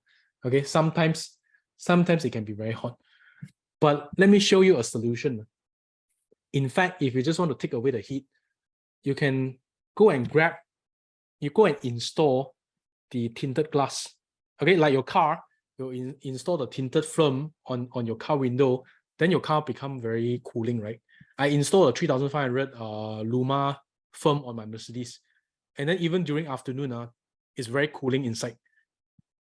Okay, sometimes it can be very hot. But let me show you a solution. In fact, if you just want to take away the heat, you can go and install the tinted glass. Okay, like your car, you install the tinted film on your car window, then your car become very cooling, right? I installed a 3500 Luma film on my Mercedes. And then even during afternoon, it's very cooling inside.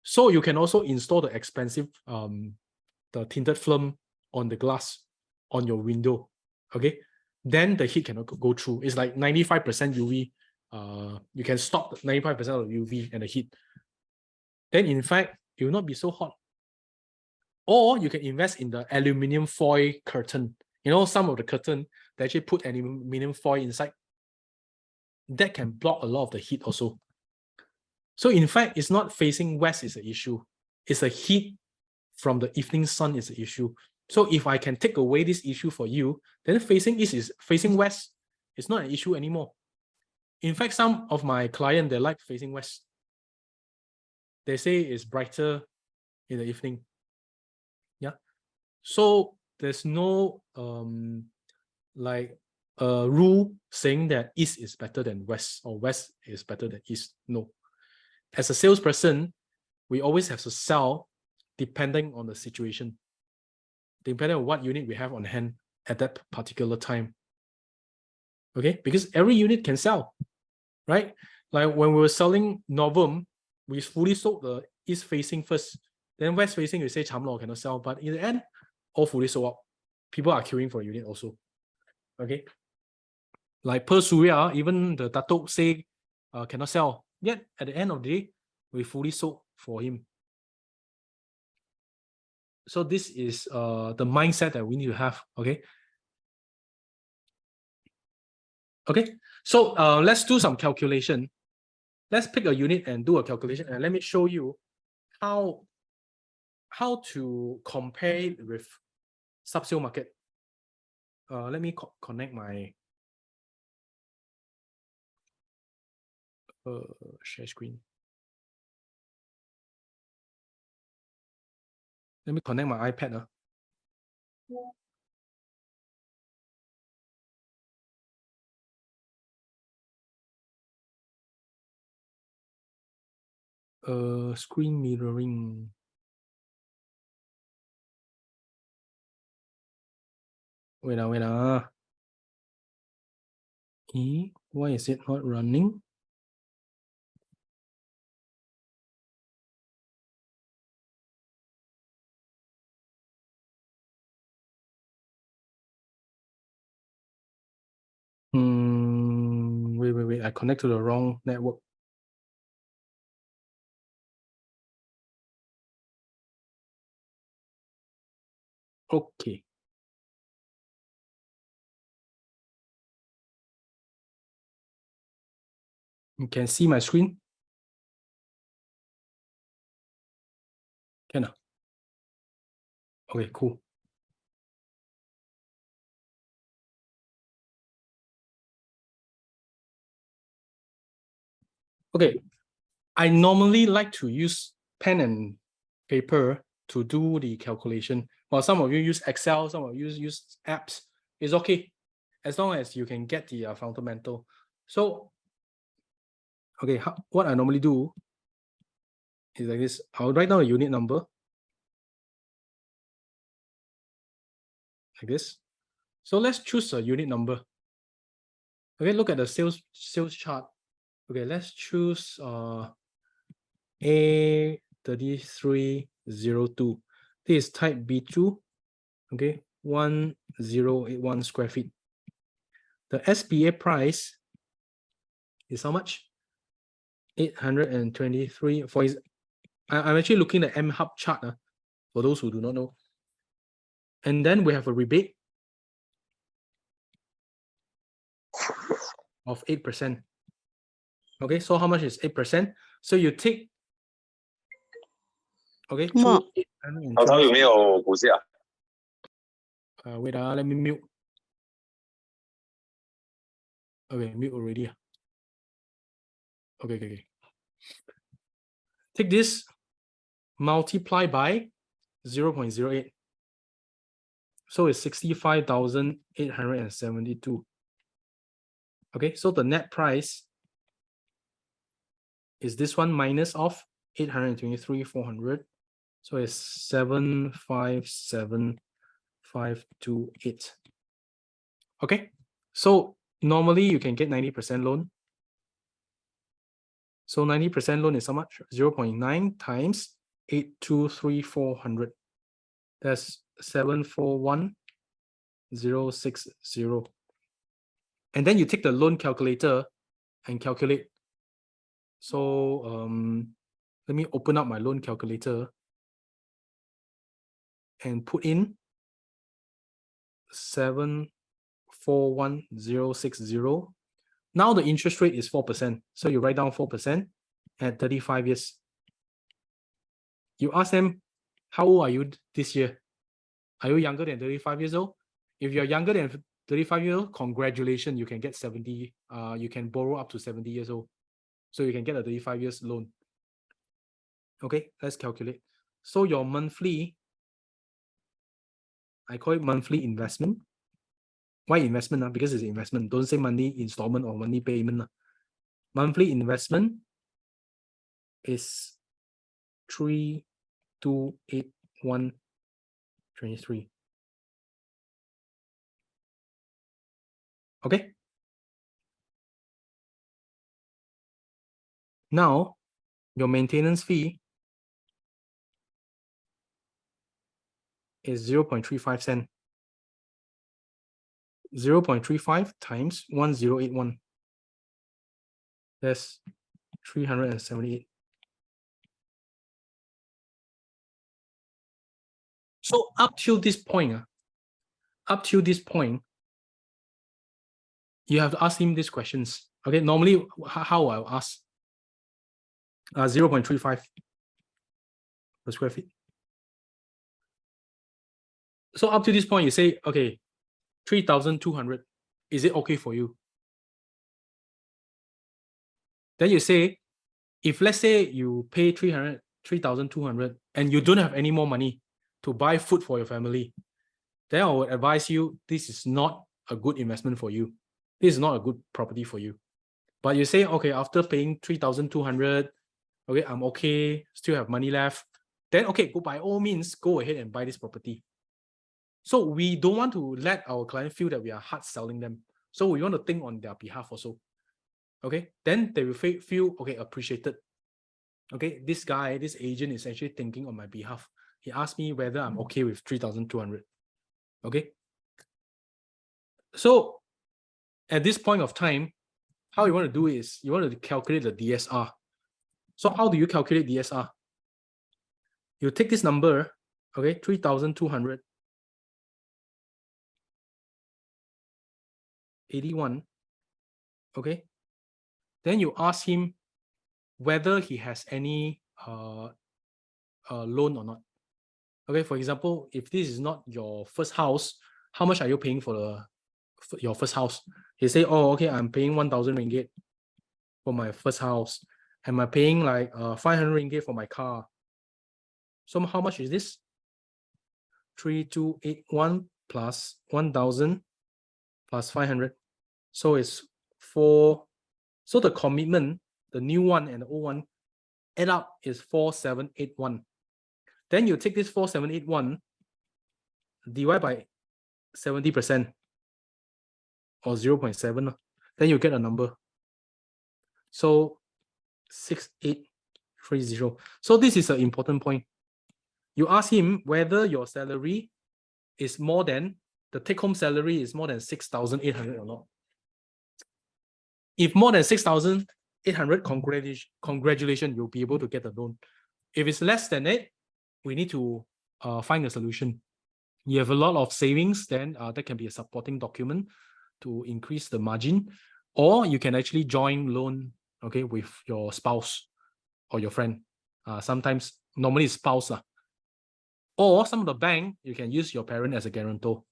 So you can also install the expensive the tinted film on the glass on your window. Okay, then the heat cannot go through. It's like 95% UV. You can stop 95% of UV and the heat. Then in fact, it will not be so hot. Or you can invest in the aluminium foil curtain. You know, some of the curtain, they actually put aluminium foil inside. That can block a lot of the heat also. So in fact, it's not facing west is the issue. It's the heat from the evening sun is the issue. So if I can take away this issue for you, then facing west is not an issue anymore. In fact, some of my clients, they like facing west. They say it's brighter in the evening. Yeah. So there's no like a rule saying that east is better than west or west is better than east. No. As a salesperson, we always have to sell depending on the situation, depending on what unit we have on hand at that particular time. Okay, because every unit can sell, right? Like when we were selling Novum, we fully sold the east facing first, then west facing we say Chamlo cannot sell, but in the end, all fully sold out. People are queuing for a unit also. Okay, like per Surya, even the Datuk say cannot sell. Yet at the end of the day, we fully sold for him. So this is the mindset that we need to have. Okay. Okay. So let's do some calculation. Let's pick a unit and do a calculation, and let me show you how to compare with sub-sale market. Let me connect my share screen. Let me connect my iPad. Screen mirroring. Wait. Why is it not running? Wait. I connect to the wrong network. Okay. You can see my screen? Can? Okay, cool. Okay, I normally like to use pen and paper to do the calculation. While some of you use Excel, some of you use apps. It's okay, as long as you can get the fundamental. So, okay, what I normally do is like this. I'll write down a unit number, like this. So let's choose a unit number. Okay, look at the sales chart. Okay, let's choose A3302. This is type B2. Okay, 1081 square feet. The SPA price is how much? 823. I'm actually looking at M-Hub chart for those who do not know. And then we have a rebate of 8%. Okay, so how much is 8%? So you take, okay, Mark. 823. Wait, let me mute. Okay, mute already. Okay. Take this, multiply by 0.08. So it's 65,872. Okay, so the net price is this one minus of 823,400. So it's 757,528. Okay, so normally you can get 90% loan. So 90% loan is how much? 0.9 times 823,400. That's 741,060. And then you take the loan calculator and calculate. So let me open up my loan calculator and put in 741,060. Now the interest rate is 4%. So you write down 4% at 35 years. You ask them, how old are you this year? Are you younger than 35 years old? If you're younger than 35 years old, congratulations, you can get 70. You can borrow up to 70 years old. So you can get a 35 years loan. Okay, let's calculate. So your monthly, I call it monthly investment. Why investment? Because it's investment. Don't say monthly installment or monthly payment. Monthly investment is 3,281.23. Okay. Now, your maintenance fee is 0.35 cent. 0.35 times 1081. That's 378. So up till this point, you have to ask him these questions. Okay, normally how I'll ask 0.35 per square feet. So up to this point, you say, okay, 3,200. Is it okay for you? Then you say, if let's say you pay 3,200 and you don't have any more money to buy food for your family, then I would advise you, this is not a good investment for you. This is not a good property for you. But you say, okay, after paying 3,200, okay, I'm okay, still have money left. Then, okay, go by all means, go ahead and buy this property. So we don't want to let our client feel that we are hard selling them. So we want to think on their behalf also. Okay, then they will feel, okay, appreciated. Okay, this guy, this agent is actually thinking on my behalf. He asked me whether I'm okay with 3,200. Okay. So at this point of time, how you want to do is you want to calculate the DSR. So how do you calculate DSR? You take this number, okay, 3,200, 81. Okay. Then you ask him whether he has any loan or not. Okay, for example, if this is not your first house, how much are you paying for your first house? He say, oh, okay, I'm paying 1,000 ringgit for my first house. Am I paying like 500 ringgit for my car? So how much is this? 3,281 plus 1,000 plus 500. So it's 4. So the commitment, the new one and the old one, add up is 4,781. Then you take this 4,781, divide by 70% or 0.7. Then you get a number. So 6,830. So this is an important point. You ask him whether your salary is more than, the take-home salary is more than 6,800 or not. If more than 6,800, congratulations, you'll be able to get a loan. If it's less than it, we need to find a solution. You have a lot of savings, then that can be a supporting document to increase the margin, or you can actually join loan, okay, with your spouse or your friend. Sometimes, normally it's spouse. Or some of the bank, you can use your parent as a guarantor.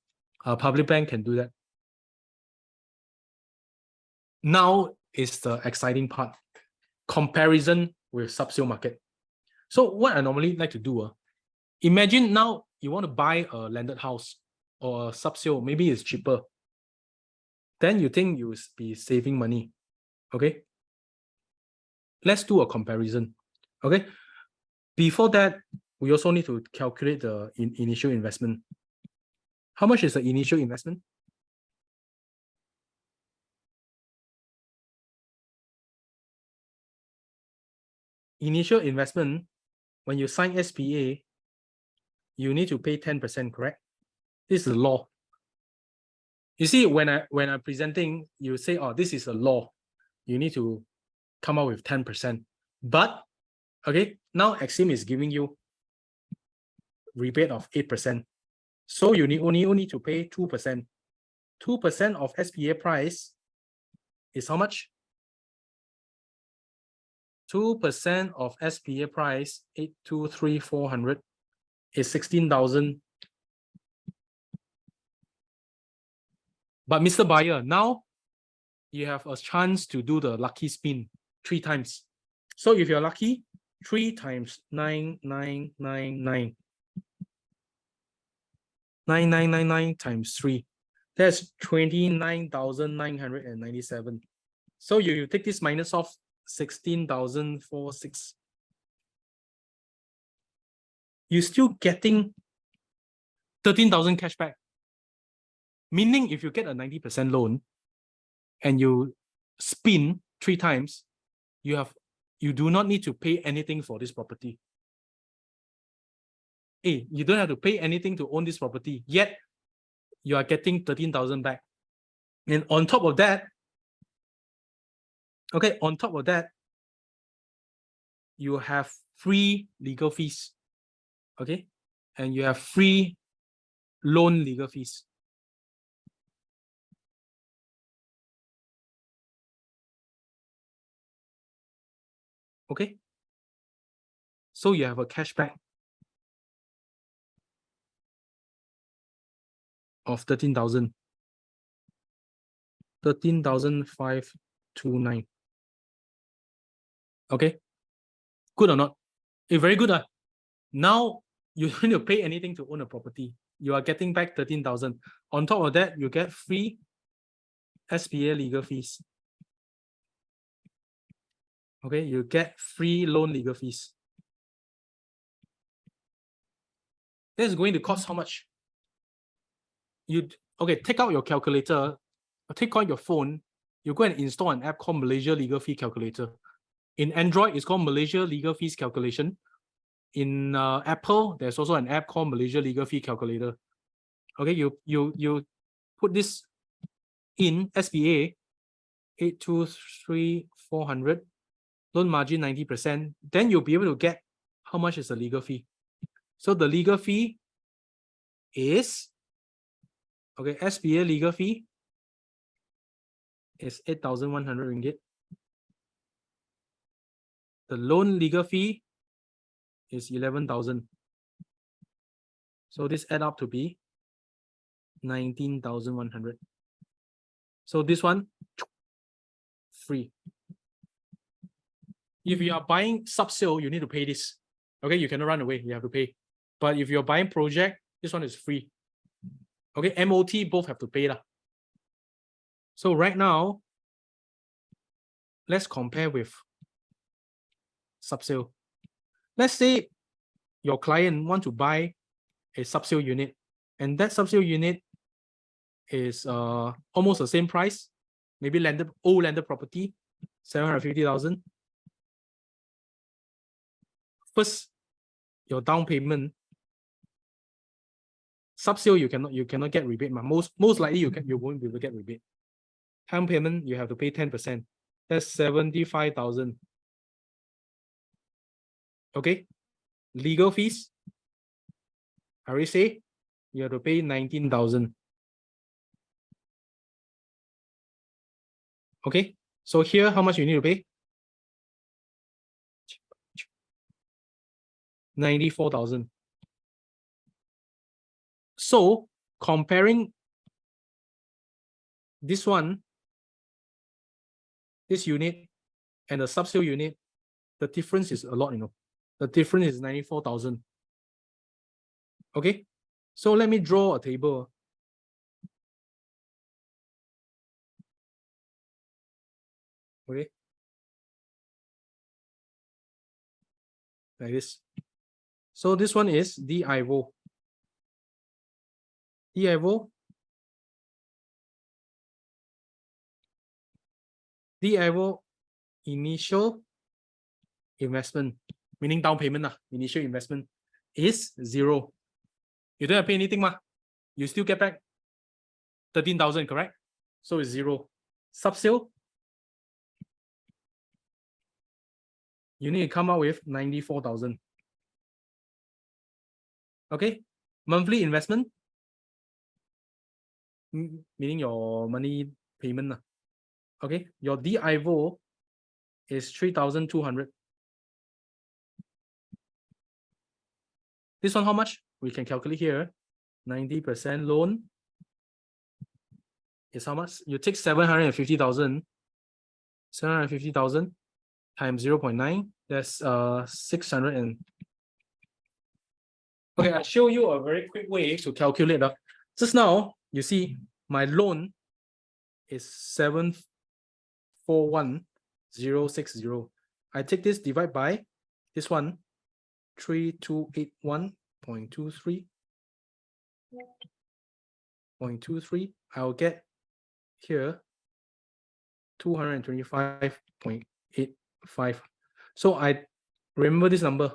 Public bank can do that. Now is the exciting part. Comparison with subsale market. So what I normally like to do, imagine now you want to buy a landed house or a subsale, maybe it's cheaper. Then you think you will be saving money. Okay. Let's do a comparison. Okay. Before that, we also need to calculate the initial investment. How much is the initial investment? Initial investment, when you sign SPA, you need to pay 10%, correct? This is the law. You see, when I'm presenting, you say, oh, this is a law. You need to come up with 10%. But, okay, now Exim is giving you rebate of 8%. So you only need to pay 2%. 2% of SPA price is how much? 2% of SPA price, 823,400, is 16,000. But Mr. Buyer, now you have a chance to do the lucky spin 3 times. So if you're lucky, 3 times 9,999. 9,999 times 3. That's 29,997. So you take this minus off 16,046. You're still getting 13,000 cashback. Meaning if you get a 90% loan and you spin 3 times, you do not need to pay anything for this property. You don't have to pay anything to own this property, yet you are getting 13,000 back. And on top of that, okay, on top of that, you have free legal fees, okay? And you have free loan legal fees. Okay? So you have a cashback of 13,000. 13,529. Okay? Good or not? Very good. Now you don't need to pay anything to own a property. You are getting back 13,000. On top of that, you get free SPA legal fees. Okay, you get free loan legal fees. This is going to cost how much? Take out your calculator, take out your phone, you go and install an app called Malaysia Legal Fee Calculator. In Android, it's called Malaysia Legal Fees Calculation. In Apple, there's also an app called Malaysia Legal Fee Calculator. Okay, you put this in SPA, 823,400, loan margin 90%, then you'll be able to get how much is the legal fee. So the legal fee is, okay, SPA legal fee is 8,100 ringgit. The loan legal fee is 11,000. So this add up to be 19,100. So this one, free. If you are buying sub-sale, you need to pay this. Okay, you cannot run away, you have to pay. But if you're buying project, this one is free. Okay, MOT both have to pay lah. So right now, let's compare with sub-sale. Let's say your client want to buy a sub-sale unit, and that sub-sale unit is almost the same price, maybe old landed property, 750,000. First, your down payment, sub-sale you cannot get rebate. Most likely you won't be able to get rebate. Down payment you have to pay 10%. That's 75,000. Okay, legal fees, I already say you have to pay 19,000. Okay, so here how much you need to pay? 94,000. So comparing this one, this unit, and the sub-sale unit, the difference is a lot, you know. The difference is 94,000. Okay, so let me draw a table. Okay, like this. So this one is the IVO. The IVO. The IVO initial investment, meaning down payment, initial investment is 0. You don't have to pay anything, you still get back 13,000, correct? So it's 0. Sub-sale, you need to come out with 94,000. Okay, monthly investment, meaning your money payment. Okay, your DIVO is 3,200. This one how much? We can calculate here. 90% loan is how much? You take 750,000. 750,000 times 0.9. That's 600 and. Okay, I'll show you a very quick way to calculate. Just now, you see my loan is 741,060. I take this divide by this one, 3281.23. I'll get here 225.85. So I remember this number.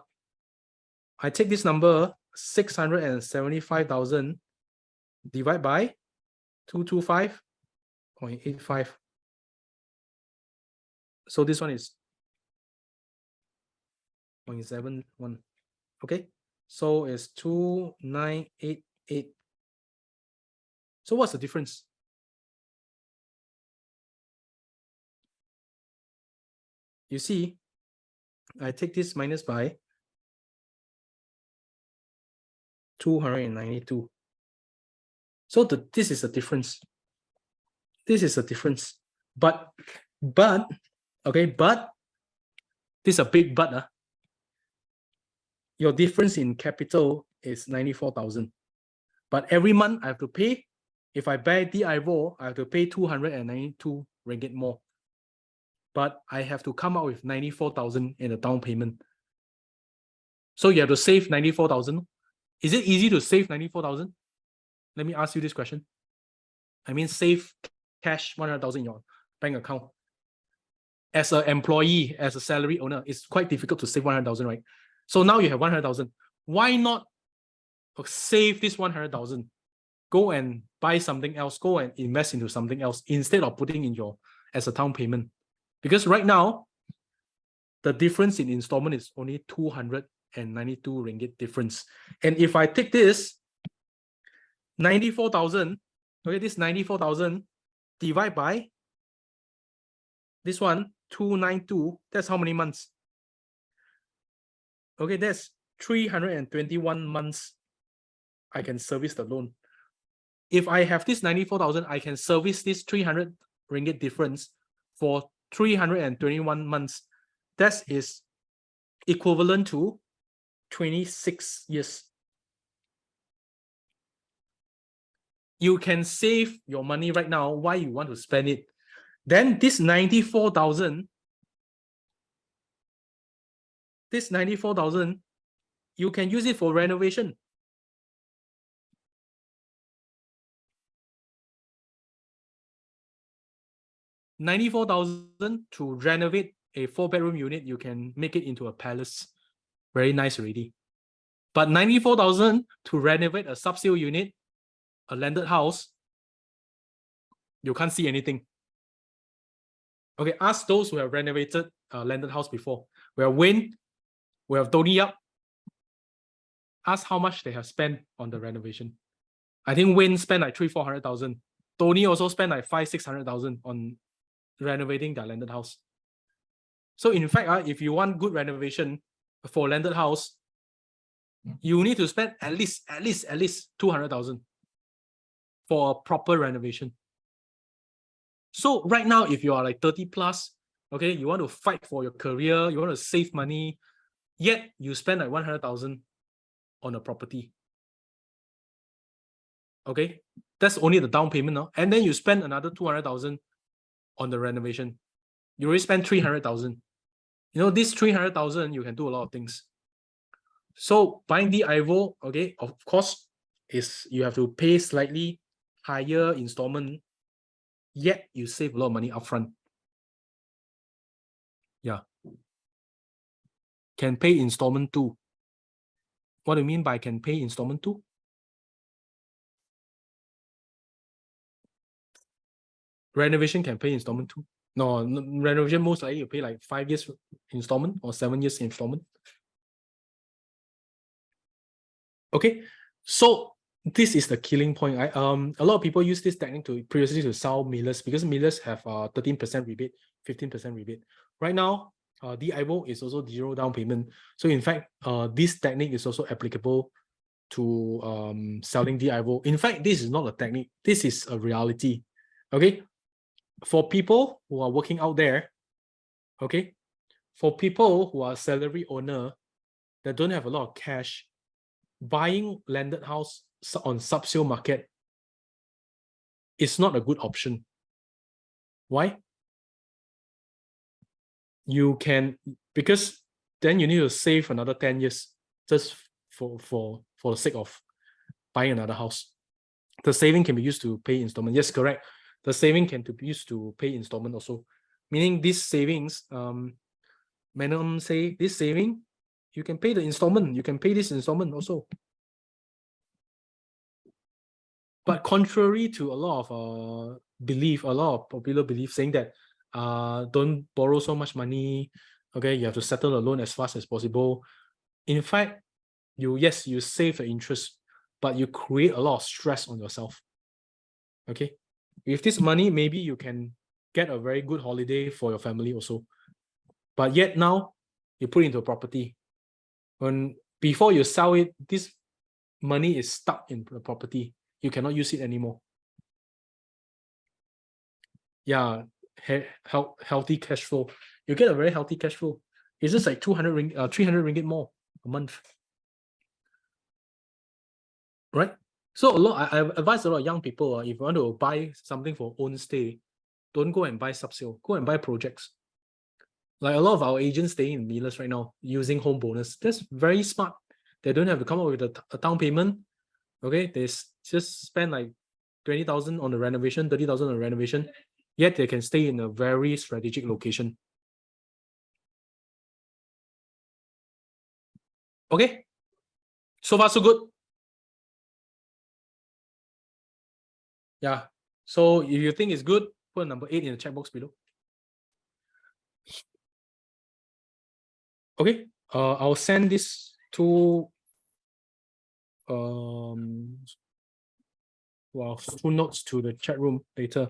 I take this number 675,000 divide by 225.85. So this one is 0.71. Okay, so it's 2988. So what's the difference? You see, I take this minus by 292. So this is a difference. This is a difference. But okay, but this is a big but. Your difference in capital is 94,000. But every month I have to pay. If I buy the IVO, I have to pay 292 ringgit more. But I have to come out with 94,000 in the down payment. So you have to save 94,000. Is it easy to save 94,000? Let me ask you this question. I mean, save cash 100,000 in your bank account. As an employee, as a salary owner, it's quite difficult to save 100,000, right? So now you have 100,000. Why not save this 100,000? Go and buy something else. Go and invest into something else instead of putting in your as a down payment. Because right now, the difference in installment is only 292 ringgit difference. And if I take this 94,000, okay, this 94,000 divide by This one, 292, that's how many months? Okay, that's 321 months I can service the loan. If I have this 94,000, I can service this 300 ringgit difference for 321 months. That is equivalent to 26 years. You can save your money right now. Why you want to spend it? Then this 94,000, you can use it for renovation. $94,000 to renovate a 4-bedroom unit, you can make it into a palace. Very nice already. But 94,000 to renovate a subsale unit, a landed house, you can't see anything. Okay, ask those who have renovated a landed house before. We have Wayne, we have Tony Yap. Ask how much they have spent on the renovation. I think Wayne spent like 300,000-400,000. Tony also spent like 500,000-600,000 on renovating their landed house. So in fact, if you want good renovation for landed house, you need to spend at least 200,000 for a proper renovation. So right now, if you are like 30 plus, okay, you want to fight for your career, you want to save money, yet you spend like 100,000 on a property. Okay, that's only the down payment now, and then you spend another 200,000 on the renovation. You already spent 300,000. You know, this 300,000, you can do a lot of things. So buying the IVO, okay, of course, is you have to pay slightly higher installment, yet you save a lot of money upfront. Yeah. Can pay installment too. What do you mean by can pay installment too? Renovation can pay installment too. No, renovation most likely you pay like 5 years installment or 7 years installment. Okay, so this is the killing point. A lot of people use this technique to previously to sell millers because millers have 13% rebate, 15% rebate. Right now, the IVO is also 0 down payment. So in fact, this technique is also applicable to selling the IVO. In fact, this is not a technique. This is a reality. Okay, for people who are working out there, okay, for people who are salary owner that don't have a lot of cash, buying landed house on subsale market is not a good option. Why? You can, because then you need to save another 10 years just for the sake of buying another house. The saving can be used to pay installment. Yes, correct. The saving can be used to pay installment also. Meaning these savings, Madam say this saving, you can pay the installment. You can pay this installment also. But contrary to a lot of belief, a lot of popular belief saying that don't borrow so much money, okay, you have to settle the loan as fast as possible. In fact, you save the interest, but you create a lot of stress on yourself. Okay, with this money, maybe you can get a very good holiday for your family also. But yet now you put into a property. When before you sell it, this money is stuck in the property. You cannot use it anymore. Yeah, healthy cash flow. You get a very healthy cash flow. It's just like 300 ringgit more a month. Right? So I advise a lot of young people, if you want to buy something for own stay, don't go and buy subsale. Go and buy projects. Like a lot of our agents staying in Milas right now using home bonus. That's very smart. They don't have to come up with a down payment. Okay, they just spend like 20,000 on the renovation, 30,000 on the renovation. Yet they can stay in a very strategic location. Okay, so far so good. Yeah. So if you think it's good, put number 8 in the chat box below. Okay. I'll send this to two notes to the chat room later.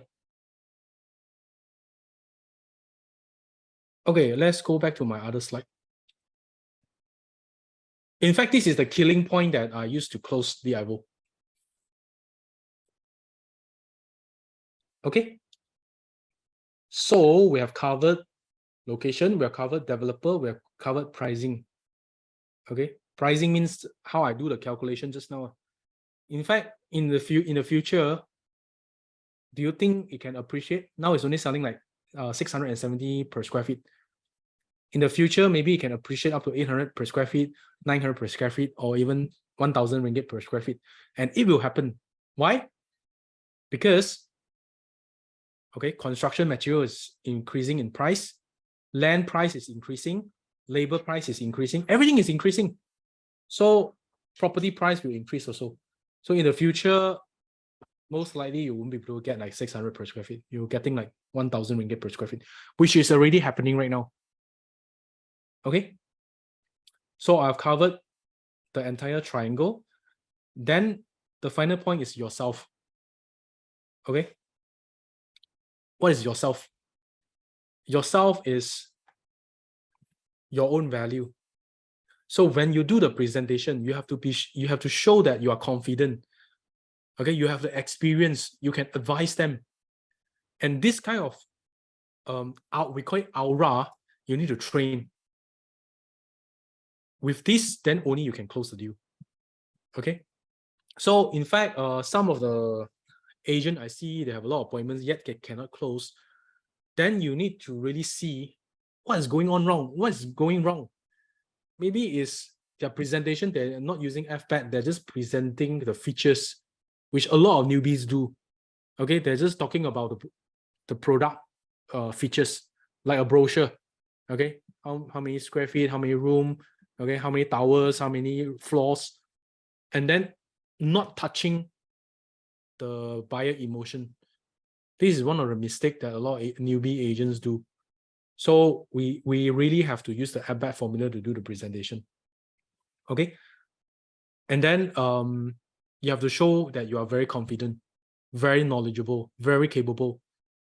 Okay, let's go back to my other slide. In fact, this is the killing point that I used to close the IVO. Okay. So we have covered location, we have covered developer, we have covered pricing. Okay. Pricing means how I do the calculation just now. In fact, in the future, do you think it can appreciate? Now it's only selling like 670 per square feet. In the future, maybe it can appreciate up to 800 per square feet, 900 per square feet, or even 1,000 ringgit per square feet. And it will happen. Why? Because, okay, construction material is increasing in price, land price is increasing, labor price is increasing, everything is increasing. So property price will increase also. So in the future, most likely you won't be able to get like 600 per square feet. You're getting like 1,000 ringgit per square feet, which is already happening right now. Okay. So I've covered the entire triangle. Then the final point is yourself. Okay. What is yourself? Yourself is your own value. So when you do the presentation, you have to show that you are confident. Okay, you have the experience, you can advise them. And this kind of we call it aura, you need to train. With this, then only you can close the deal. Okay. So in fact, some of the agent I see, they have a lot of appointments, yet they cannot close. Then you need to really see what is going on wrong. What is going wrong? Maybe it's their presentation, they're not using FPAT, they're just presenting the features, which a lot of newbies do. Okay, they're just talking about the product features, like a brochure. Okay, how many square feet, how many room, okay, how many towers, how many floors, and then not touching the buyer emotion. This is one of the mistakes that a lot of newbie agents do. So we really have to use the FPAT formula to do the presentation. Okay, and then you have to show that you are very confident, very knowledgeable, very capable.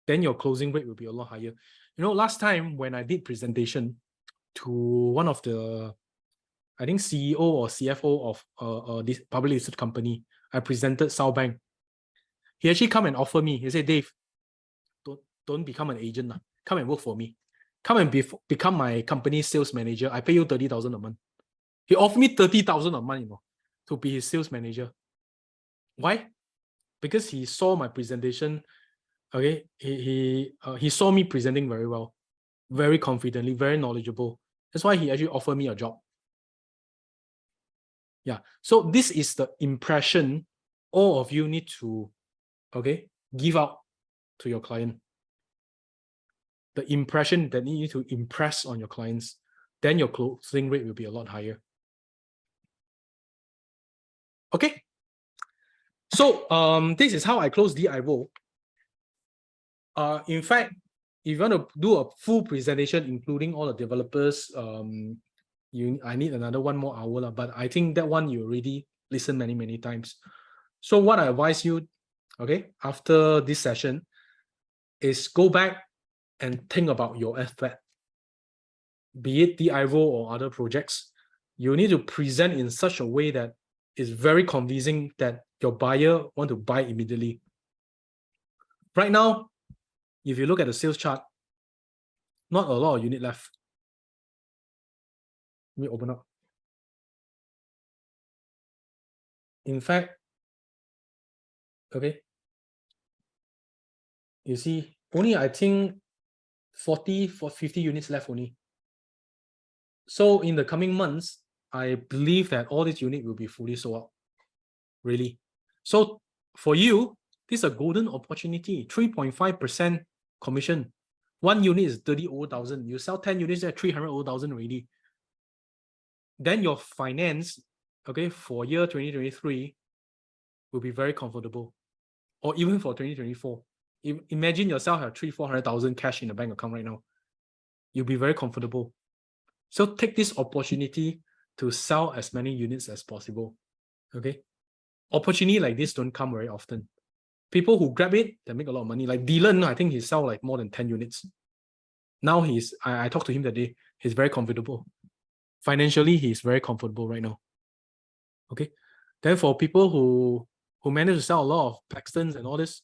Then your closing rate will be a lot higher. You know, last time when I did presentation to one of the, I think CEO or CFO of this public listed company, I presented Southbank. He actually come and offer me. He said, Dave, don't become an agent. Come and work for me. Come and become my company sales manager. I pay you 30,000 a month. He offered me 30,000 a month, to be his sales manager. Why? Because he saw my presentation. Okay, he saw me presenting very well, very confidently, very knowledgeable. That's why he actually offered me a job. Yeah. So this is the impression all of you need to, okay, give out to your client. The impression that you need to impress on your clients, then your closing rate will be a lot higher. Okay. So this is how I close the IVO. In fact, if you want to do a full presentation, including all the developers, I need another 1 more hour, but I think that one you already listened many times. So what I advise you, okay, after this session, is go back and think about your FPAT, be it the IVO or other projects. You need to present in such a way that is very convincing that your buyer want to buy immediately. Right now, if you look at the sales chart, not a lot of unit left. Let me open up. In fact, okay, you see, only I think 40 or 50 units left only. So in the coming months, I believe that all these units will be fully sold out. Really. So for you, this is a golden opportunity. 3.5% commission. 1 unit is 30,000. You sell 10 units at 300,000 already. Then your finance, okay, for year 2023 will be very comfortable. Or even for 2024. Imagine yourself have 300,000-400,000 cash in the bank account right now. You'll be very comfortable. So take this opportunity to sell as many units as possible. Okay. Opportunity like this don't come very often. People who grab it, they make a lot of money. Like Dylan, I think he sell like more than 10 units. Now I talked to him that day. He's very comfortable. Financially, he's very comfortable right now. Okay. Then for people who manage to sell a lot of Paxtons and all this,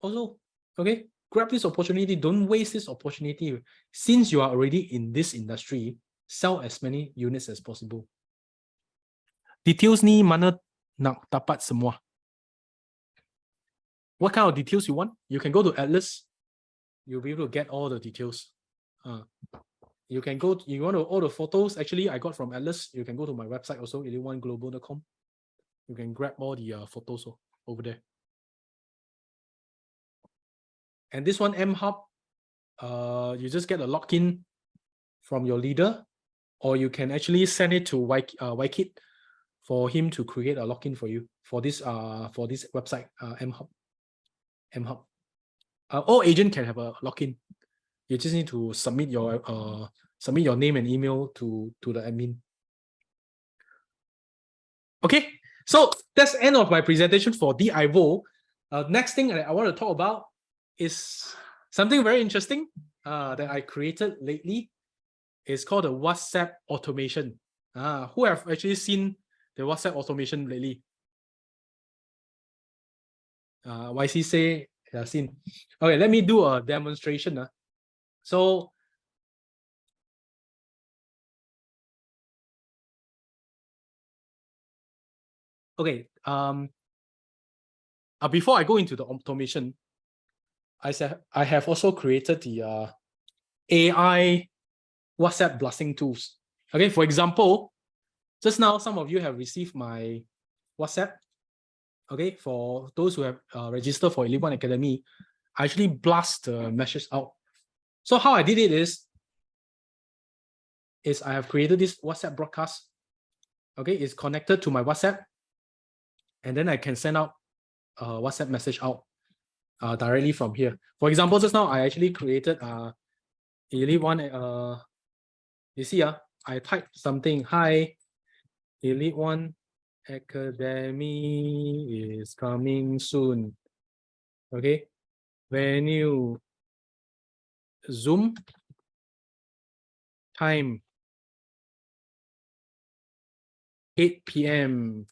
also, okay, grab this opportunity. Don't waste this opportunity. Since you are already in this industry, sell as many units as possible. Details ni mana nak dapat semua. What kind of details you want? You can go to Atlas. You'll be able to get all the details. You can go, you want all the photos, actually, I got from Atlas. You can go to my website also, 11global.com. You can grab all the photos over there. And this one, M-Hub, you just get a login from your leader, or you can actually send it to YKit for him to create a login for you for this website, M-Hub. All agent can have a login. You just need to submit your name and email to the admin. Okay, so that's the end of my presentation for the IVO. Next thing I want to talk about is something very interesting that I created lately. It's called the WhatsApp automation. Who have actually seen the WhatsApp automation lately? YC say they have seen. Okay, let me do a demonstration. So okay, before I go into the automation, I have also created the AI WhatsApp blasting tools. Okay, for example, just now some of you have received my WhatsApp. Okay, for those who have registered for Elite One Academy, I actually blast the message out. So how I did it is I have created this WhatsApp broadcast. Okay, it's connected to my WhatsApp, and then I can send out a WhatsApp message out directly from here. For example, just now I actually created Elite One. You see, I typed something. Hi, Elite One Academy is coming soon. Okay, venue, Zoom, time 8 p.m.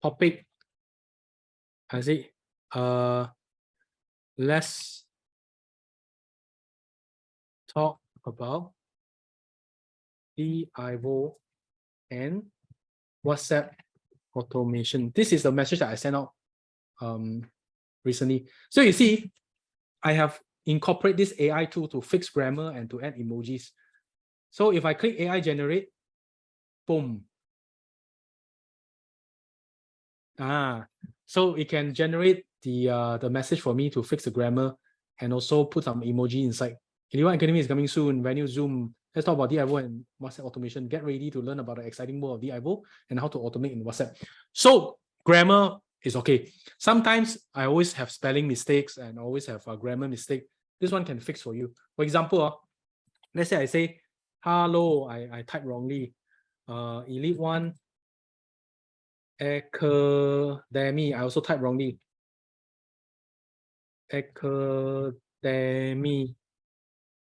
Topic, I say, let's talk about the IVO and WhatsApp automation. This is the message that I sent out recently. So you see, I have incorporated this AI tool to fix grammar and to add emojis. So if I click AI generate, boom. So it can generate the message for me to fix the grammar and also put some emoji inside. Elite One Academy is coming soon. Venue, Zoom. Let's talk about DIVO and WhatsApp automation. Get ready to learn about the exciting world of DIVO and how to automate in WhatsApp. So grammar is okay. Sometimes I always have spelling mistakes and always have a grammar mistake. This one can fix for you. For example, let's say I say, hello, I type wrongly. Elite One Academy, I also type wrongly. Academy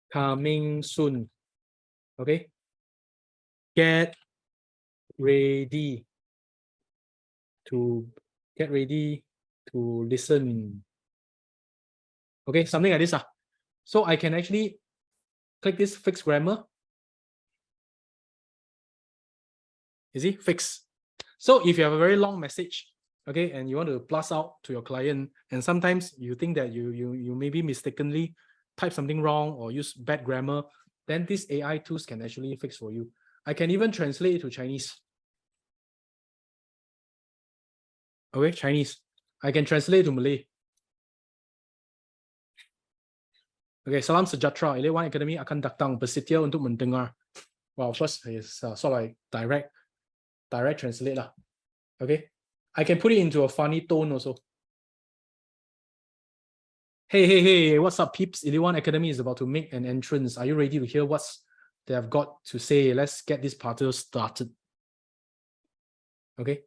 coming soon. Okay. Get ready to listen. Okay, something like this. So I can actually click this fix grammar. You see, fix. So if you have a very long message, okay, and you want to blast out to your client, and sometimes you think that you maybe mistakenly type something wrong or use bad grammar, then these AI tools can actually fix for you. I can even translate it to Chinese. Okay, Chinese. I can translate to Malay. Okay, salam sejahtera. Elite One Academy akan datang bersedia untuk mendengar. Wow, first is sort of like direct translate lah. Okay, I can put it into a funny tone also. Hey, what's up, peeps? Elite One Academy is about to make an entrance. Are you ready to hear what's they have got to say? Let's get this party started. Okay,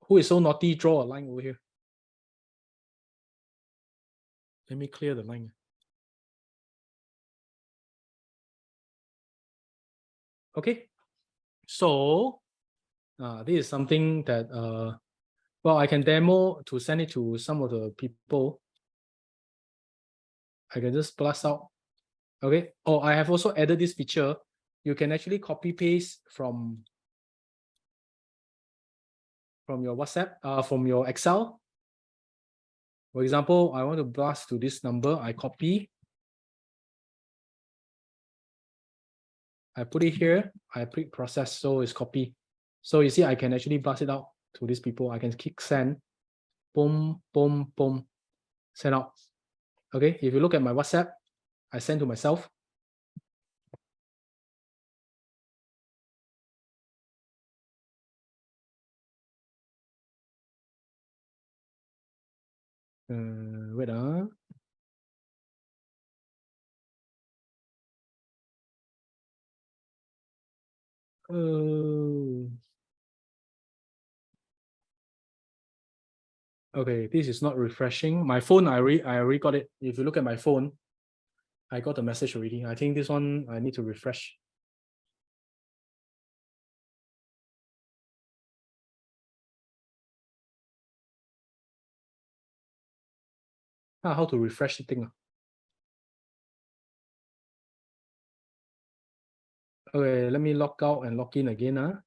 who is so naughty? Draw a line over here. Let me clear the line. Okay, so this is something that well, I can demo to send it to some of the people. I can just blast out. Okay. Oh, I have also added this feature. You can actually copy paste from your WhatsApp, from your Excel. For example, I want to blast to this number. I copy. I put it here. I click process, so it's copy. So you see, I can actually blast it out to these people. I can click send. Boom, boom, boom. Send out. Okay. If you look at my WhatsApp, I send to myself. Wait. Okay, this is not refreshing. My phone, I already got it. If you look at my phone, I got the message already. I think this one I need to refresh. How to refresh the thing? Okay, let me log out and log in again.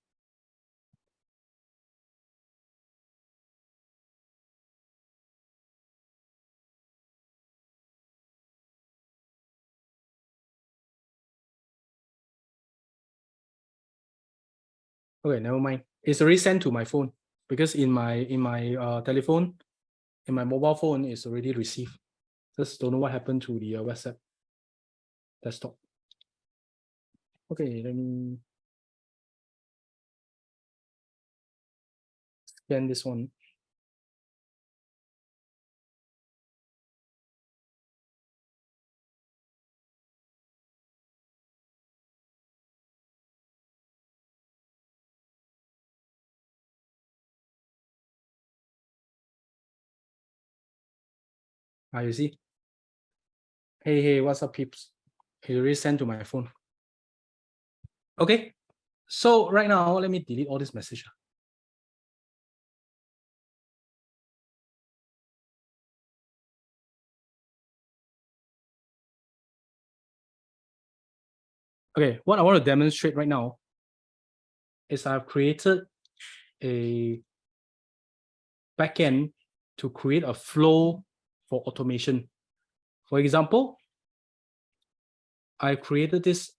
Okay, never mind. It's already sent to my phone because in my telephone, in my mobile phone, it's already received. Just don't know what happened to the WhatsApp desktop. Okay, let me scan this one. You see? Hey, what's up, peeps? It already sent to my phone. Okay, so right now, let me delete all this message. Okay, what I want to demonstrate right now is I've created a backend to create a flow for automation. For example, I created this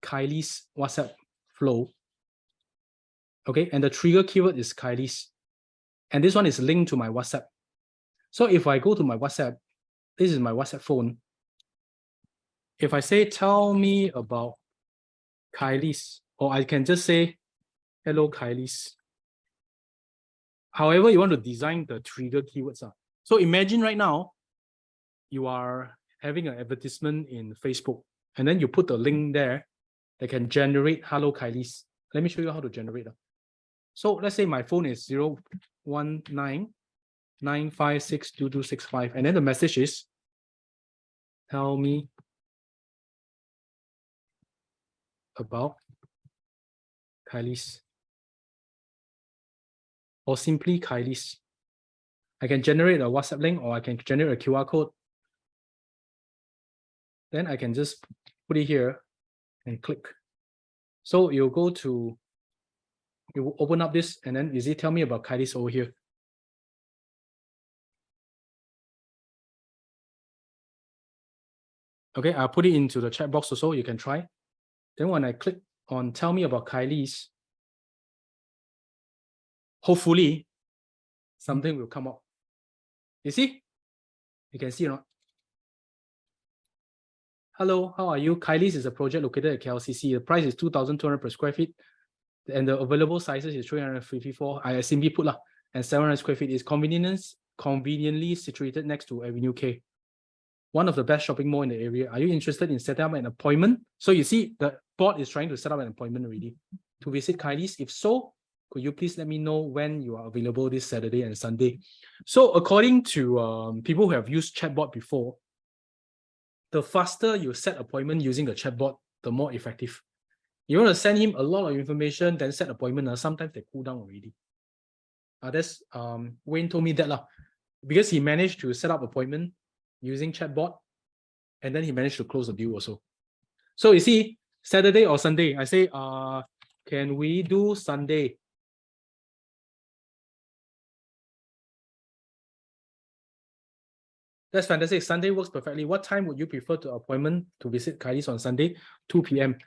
Kylie's WhatsApp flow. Okay, and the trigger keyword is Kylie's. And this one is linked to my WhatsApp. So if I go to my WhatsApp, this is my WhatsApp phone. If I say, tell me about Kylie's, or I can just say, hello, Kylie's. However you want to design the trigger keywords. So imagine right now, you are having an advertisement in Facebook, and then you put the link there that can generate hello Kylie's. Let me show you how to generate. So let's say my phone is 019-956-2265, and then the message is, tell me about Kylie's, or simply Kylie's. I can generate a WhatsApp link, or I can generate a QR code. Then I can just put it here and click. So you go to, you open up this, and then is it tell me about Kylie's over here. Okay, I'll put it into the chat box also, you can try. Then when I click on tell me about Kylie's, hopefully something will come up. You see? You can see or not? Hello, how are you? Kylie's is a project located at KLCC. The price is 2,200 per square feet. And the available sizes is 354. I simply put lah. And 700 square feet is conveniently situated next to Avenue K. One of the best shopping mall in the area. Are you interested in setting up an appointment? So you see, the bot is trying to set up an appointment already to visit Kylie's. If so, could you please let me know when you are available this Saturday and Sunday? So according to people who have used chatbot before, the faster you set appointment using the chatbot, the more effective. You want to send him a lot of information, then set appointment. Sometimes they cool down already. That's Wayne told me that because he managed to set up appointment using chatbot, and then he managed to close the deal also. So you see, Saturday or Sunday, I say, can we do Sunday? That's fantastic. Sunday works perfectly. What time would you prefer to appointment to visit Kylie's on Sunday? 2 p.m.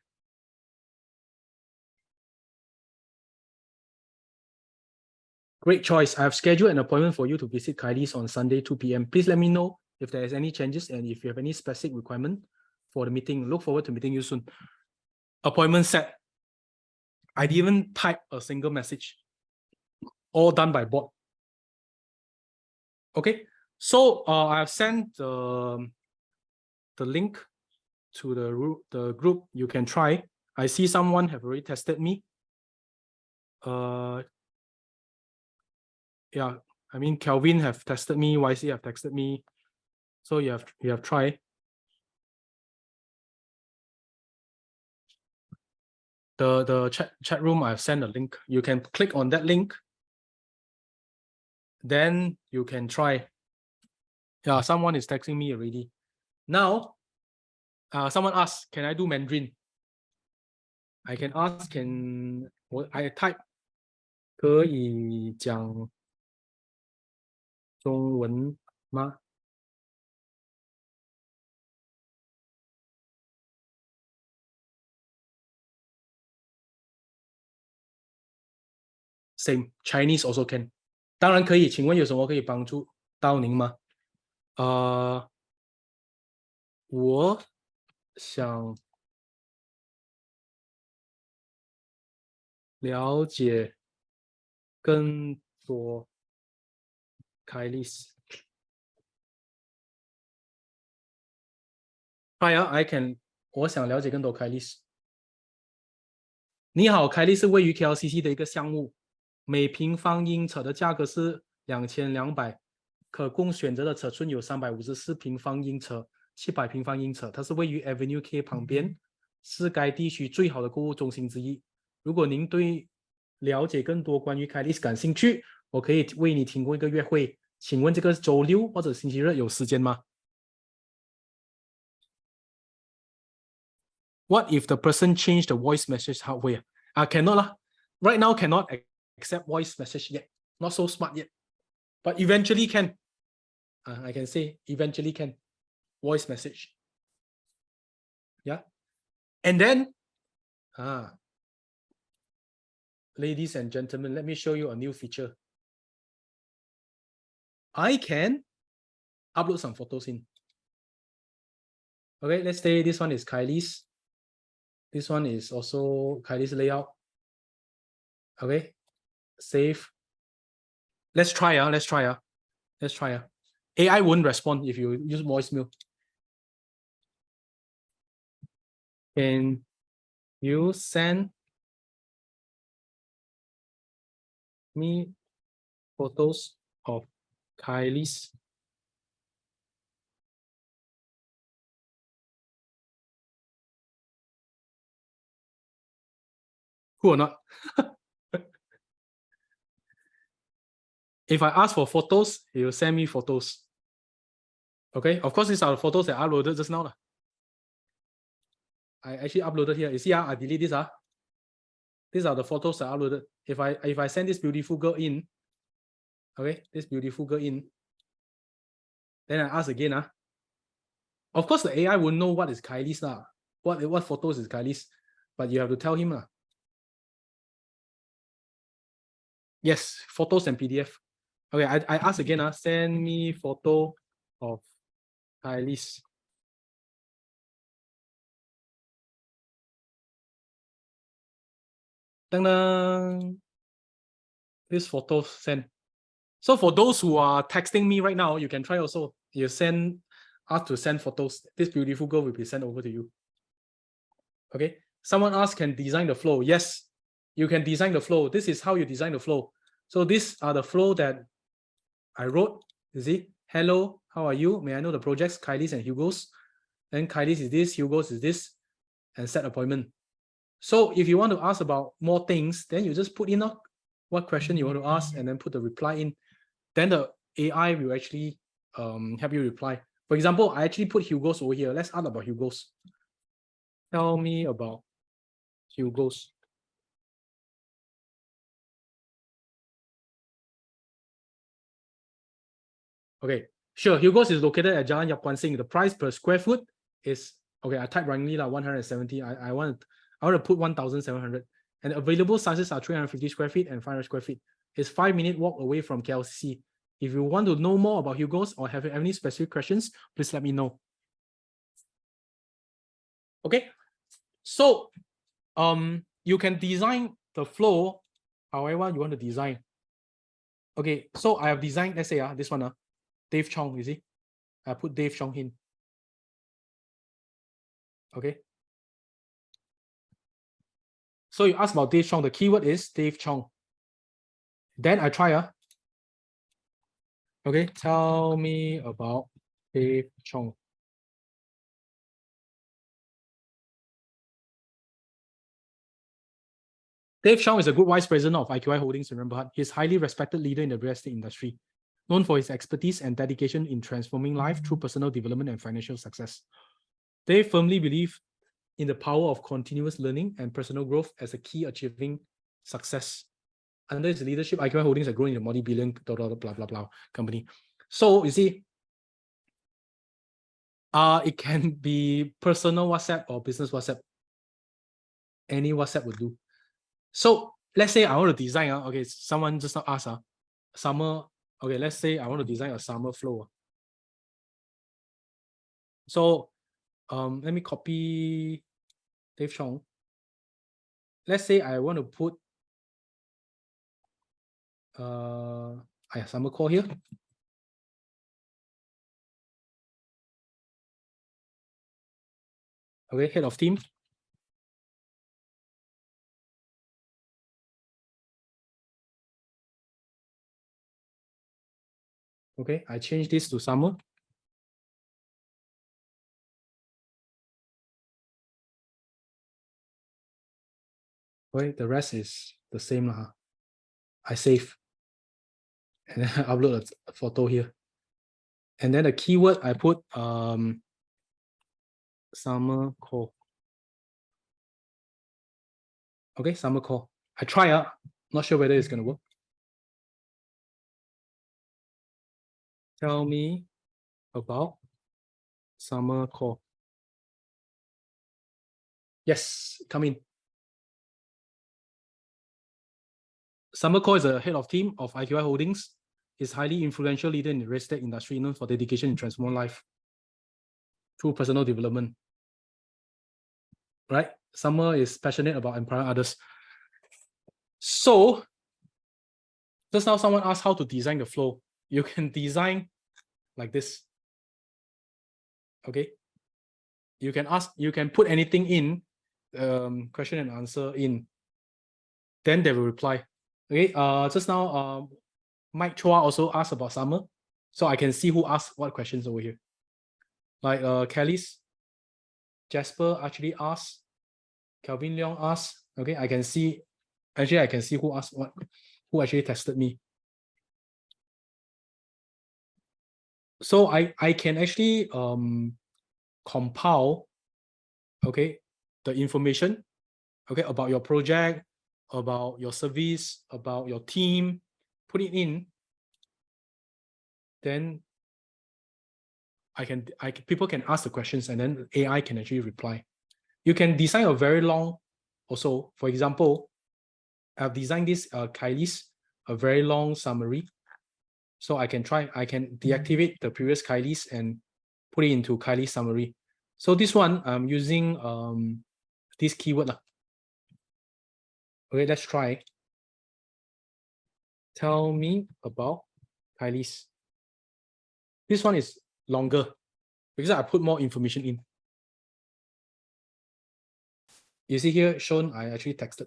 Great choice. I have scheduled an appointment for you to visit Kylie's on Sunday, 2 p.m. Please let me know if there is any changes and if you have any specific requirement for the meeting. Look forward to meeting you soon. Appointment set. I didn't even type a single message. All done by bot. Okay. So I have sent the link to the group. You can try. I see someone have already tested me. Yeah, I mean Kelvin have tested me, YC have texted me. So you have tried. The chat room, I've sent a link. You can click on that link. Then you can try. Yeah, someone is texting me already. Now, someone asked, can I do Mandarin? I can ask, I type 可以讲中文吗? Same, Chinese also can. 当然可以，请问有什么可以帮助到您吗？我想了解更多凯莉丝。I can， 我想了解更多凯莉丝。你好，凯莉是位于 KLCC 的一个项目，每平方英尺的价格是2200，可供选择的尺寸有354平方英尺、700平方英尺。它是位于 Avenue K 旁边，是该地区最好的购物中心之一。如果您对了解更多关于凯莉丝感兴趣，我可以为你提供一个约会。请问这个周六或者星期日有时间吗？ What if the person changed the voice message halfway? Cannot lah. Right now cannot accept voice message yet. Not so smart yet. But eventually can. I can say eventually can. Voice message. Yeah. And then, ladies and gentlemen, let me show you a new feature. I can upload some photos in. Okay, let's say this one is Kylie's. This one is also Kylie's layout. Okay, save. Let's try. Let's try. AI won't respond if you use voicemail. Can you send me photos of Kylie's? Cool or not? If I ask for photos, he will send me photos. Okay, of course, these are the photos that I uploaded just now. I actually uploaded here. You see, I delete this. These are the photos I uploaded. If I send this beautiful girl in, okay, this beautiful girl in, then I ask again. Of course, the AI will know what is Kylie's. What photos is Kylie's, but you have to tell him. Yes, photos and PDF. Okay, I ask again. Send me photo of Kylie's. This photo sent. So for those who are texting me right now, you can try also. You ask to send photos. This beautiful girl will be sent over to you. Okay. Someone asked, can design the flow? Yes, you can design the flow. This is how you design the flow. So these are the flow that I wrote. You see, hello, how are you? May I know the projects? Kylie's and Hugo's. Then Kylie's is this, Hugo's is this, and set appointment. So if you want to ask about more things, then you just put in what question you want to ask and then put the reply in. Then the AI will actually help you reply. For example, I actually put Hugo's over here. Let's ask about Hugo's. Tell me about Hugo's. Okay, sure. Hugo's is located at Jalan Yap Kwan Sing. The price per square foot is, okay, I typed wrongly, 170. I want to put 1,700. And available sizes are 350 square feet and 500 square feet. It's 5-minute walk away from KLCC. If you want to know more about Hugo's or have any specific questions, please let me know. Okay, so you can design the flow however you want to design. Okay, so I have designed, let's say this one, Dave Chong, you see? I put Dave Chong in. Okay. So you ask about Dave Chong, the keyword is Dave Chong. Then I try, okay, tell me about Dave Chong. Dave Chong is a good vice president of IQI Holdings, remember? He's a highly respected leader in the real estate industry, known for his expertise and dedication in transforming life through personal development and financial success. They firmly believe in the power of continuous learning and personal growth as a key achieving success. Under his leadership, IQI Holdings are growing in a multi-billion blah, blah, blah company. So you see, it can be personal WhatsApp or business WhatsApp. Any WhatsApp would do. So let's say I want to design, okay, someone just asked, summer, okay, let's say I want to design a summer flow. So let me copy Dave Chong. Let's say I want to put summer call here. Okay, head of team. Okay, I change this to summer. Okay, the rest is the same. I save. And then I upload a photo here. And then the keyword I put summer call. Okay, summer call. I try not sure whether it's gonna work. Tell me about summer call. Yes, come in. Summer call is a head of team of IQI Holdings. He's highly influential leader in the real estate industry, known for dedication in transforming life through personal development. Right? Summer is passionate about empowering others. So just now someone asked how to design the flow. You can design like this. Okay. You can put anything in, question and answer in. Then they will reply. Okay. Just now, Mike Chua also asked about summer. So I can see who asked what questions over here. Like Kelly's, Jasper actually asked, Calvin Leong asked. Okay, I can see who asked what, who actually tested me. So I can actually compile, okay, the information, okay, about your project, about your service, about your team, put it in. Then people can ask the questions and then AI can actually reply. You can design a very long also. For example, I've designed this Kylie's a very long summary. So I can deactivate the previous Kylie's and put it into Kylie's summary. So this one I'm using this keyword. Okay, let's try. Tell me about Kylie's. This one is longer because I put more information in. You see here shown, I actually texted.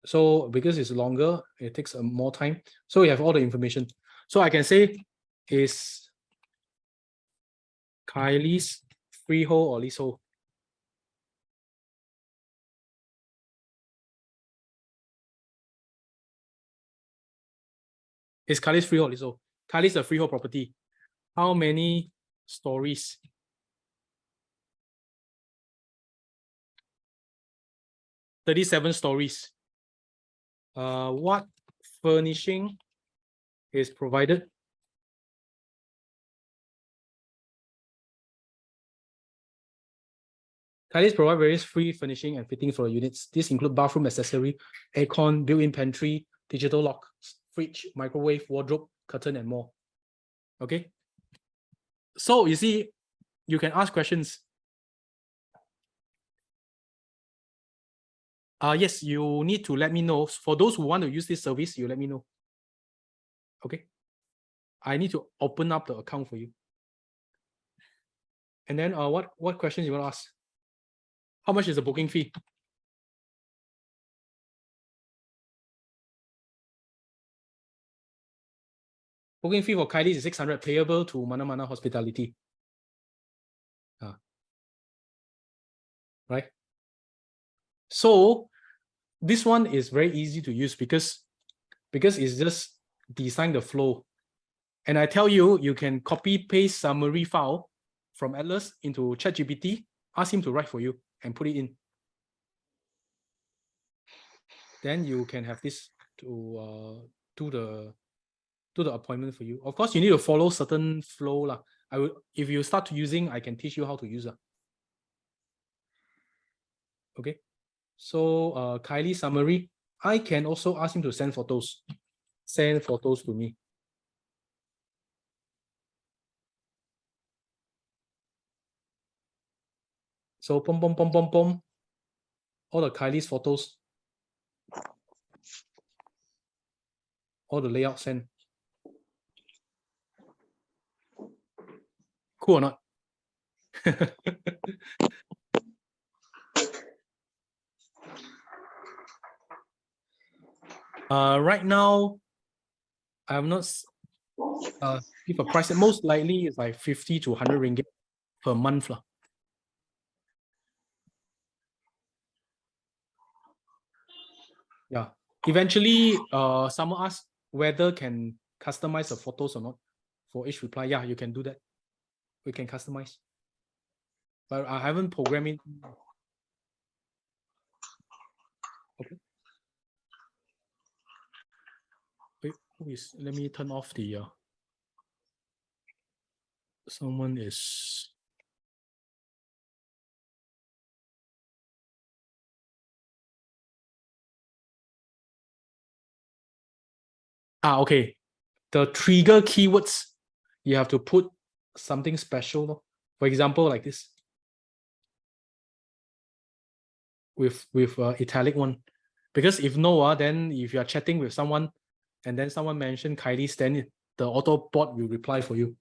So because it's longer, it takes more time. So we have all the information. So I can say is Kylie's freehold or leasehold. It's Kylie's freehold. So Kylie's a freehold property. How many stories? 37 stories. What furnishing is provided? Kylie's provide various free furnishing and fittings for units. These include bathroom accessory, aircon, built-in pantry, digital lock, fridge, microwave, wardrobe, curtain, and more. Okay. So you see, you can ask questions. Yes, you need to let me know. For those who want to use this service, you let me know. Okay. I need to open up the account for you. And then what questions you want to ask? How much is the booking fee? Booking fee for Kylie is 600, payable to Mana Mana Hospitality. Right? So this one is very easy to use because it's just design the flow. And I tell you, you can copy paste summary file from Atlas into ChatGPT, ask him to write for you and put it in. Then you can have this to do the appointment for you. Of course, you need to follow certain flow lah. If you start using, I can teach you how to use it. Okay. So Kylie summary. I can also ask him to send photos. Send photos to me. So pom pom pom pom pom. All the Kylie's photos. All the layout send. Cool or not? Right now, I have not give a price. Most likely it's like 50 to 100 ringgit per month lah. Yeah. Eventually, someone asked whether can customize the photos or not for each reply. Yeah, you can do that. We can customize. But I haven't programmed it. Okay. Wait, who is? Let me turn off the. Someone is. Okay. The trigger keywords, you have to put something special. For example, like this. With italic one. Because if no, then if you are chatting with someone and then someone mentioned Kylie, then the auto bot will reply for you.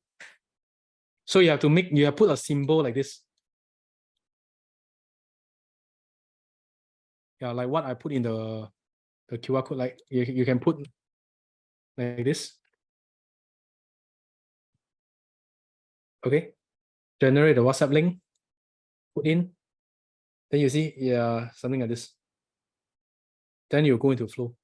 So you have to put a symbol like this. Yeah, like what I put in the QR code, like you can put like this. Okay. Generate the WhatsApp link, put in. Then you see, yeah, something like this. Then you go into flow.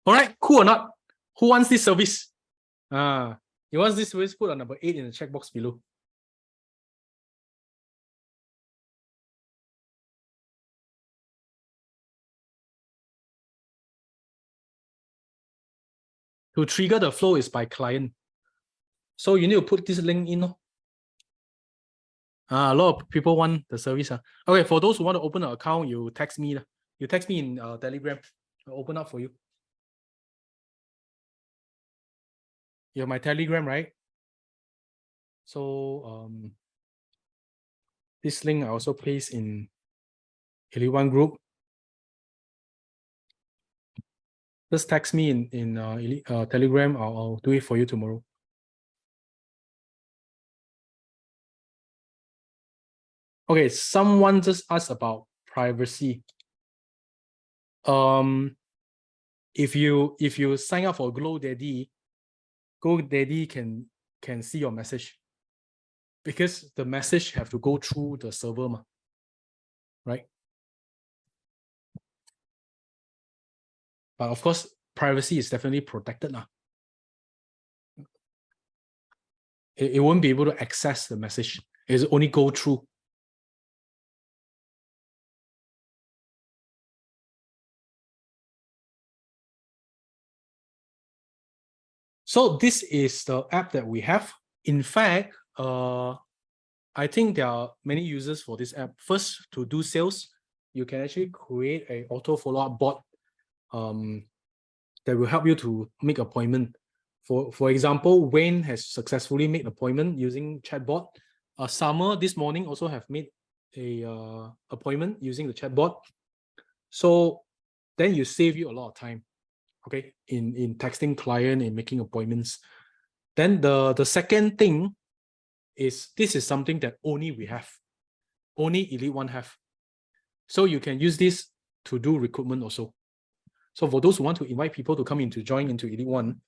All right, cool or not? Who wants this service? You want this service? Put on number 8 in the checkbox below. To trigger the flow is by client. So you need to put this link in. A lot of people want the service. Okay, for those who want to open an account, you text me. You text me in Telegram. I'll open up for you. You have my Telegram, right? So this link I also paste in one group. Just text me in Telegram. I'll do it for you tomorrow. Okay, someone just asked about privacy. If you sign up for GoDaddy can see your message because the message have to go through the server, right? But of course, privacy is definitely protected now. It won't be able to access the message. It's only go through. So this is the app that we have. In fact, I think there are many users for this app. First, to do sales, you can actually create a auto follow-up bot that will help you to make appointment. For example, Wayne has successfully made appointment using chatbot. Summer this morning also have made a appointment using the chatbot. So then you save you a lot of time, okay, in texting client and making appointments. Then the second thing is this is something that only we have, only Elite One have. So you can use this to do recruitment also. So for those who want to invite people to come in to join into Elite One,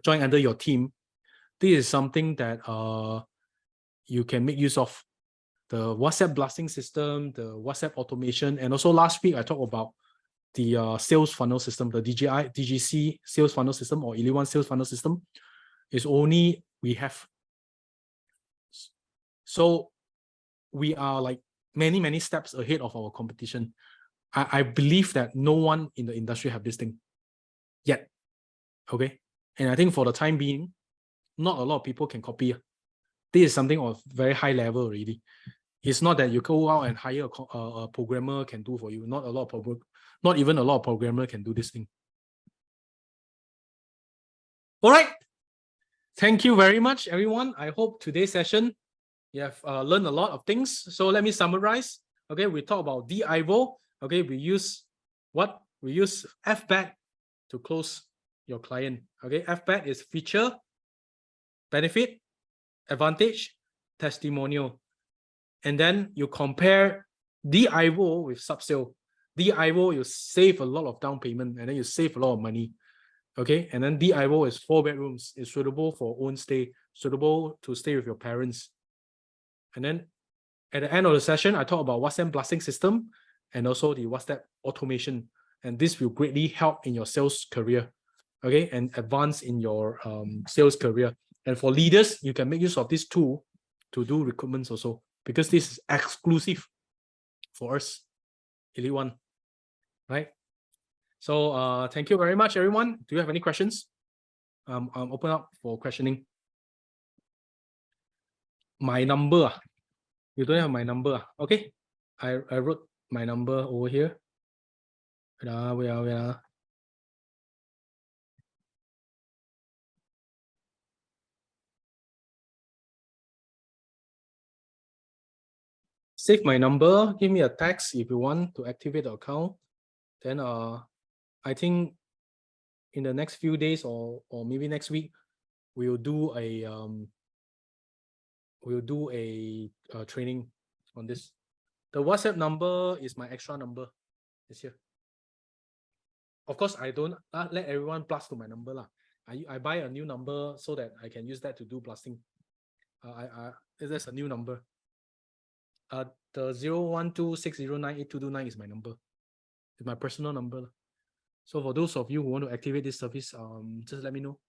join under your team, this is something that you can make use of. The WhatsApp blasting system, the WhatsApp automation, and also last week I talked about the sales funnel system, the DGC sales funnel system or Elite One sales funnel system is only we have. So we are like many steps ahead of our competition. I believe that no one in the industry have this thing yet. Okay. And I think for the time being, not a lot of people can copy. This is something of very high level already. It's not that you go out and hire a programmer can do for you. Not even a lot of programmer can do this thing. All right. Thank you very much, everyone. I hope today's session you have learned a lot of things. So let me summarize. Okay, we talk about the IVO. Okay, we use what? We use FBAT to close your client. Okay, FBAT is feature, benefit, advantage, testimonial. And then you compare the IVO with subsale. The IVO, you save a lot of down payment and then you save a lot of money. Okay, and then the IVO is 4 bedrooms. It's suitable for own stay, suitable to stay with your parents. And then at the end of the session, I talk about WhatsApp blasting system and also the WhatsApp automation. And this will greatly help in your sales career, okay, and advance in your sales career. And for leaders, you can make use of this tool to do recruitments also, because this is exclusive for us, Elite One, right? So thank you very much, everyone. Do you have any questions? I'm open up for questioning. My number. You don't have my number. Okay. I wrote my number over here. Wait. Save my number. Give me a text if you want to activate the account. Then I think in the next few days or maybe next week, we'll do a training on this. The WhatsApp number is my extra number. It's here. Of course, I don't let everyone blast to my number lah. I buy a new number so that I can use that to do blasting. There's a new number. The 0126098229 is my number. It's my personal number. So for those of you who want to activate this service, just let me know.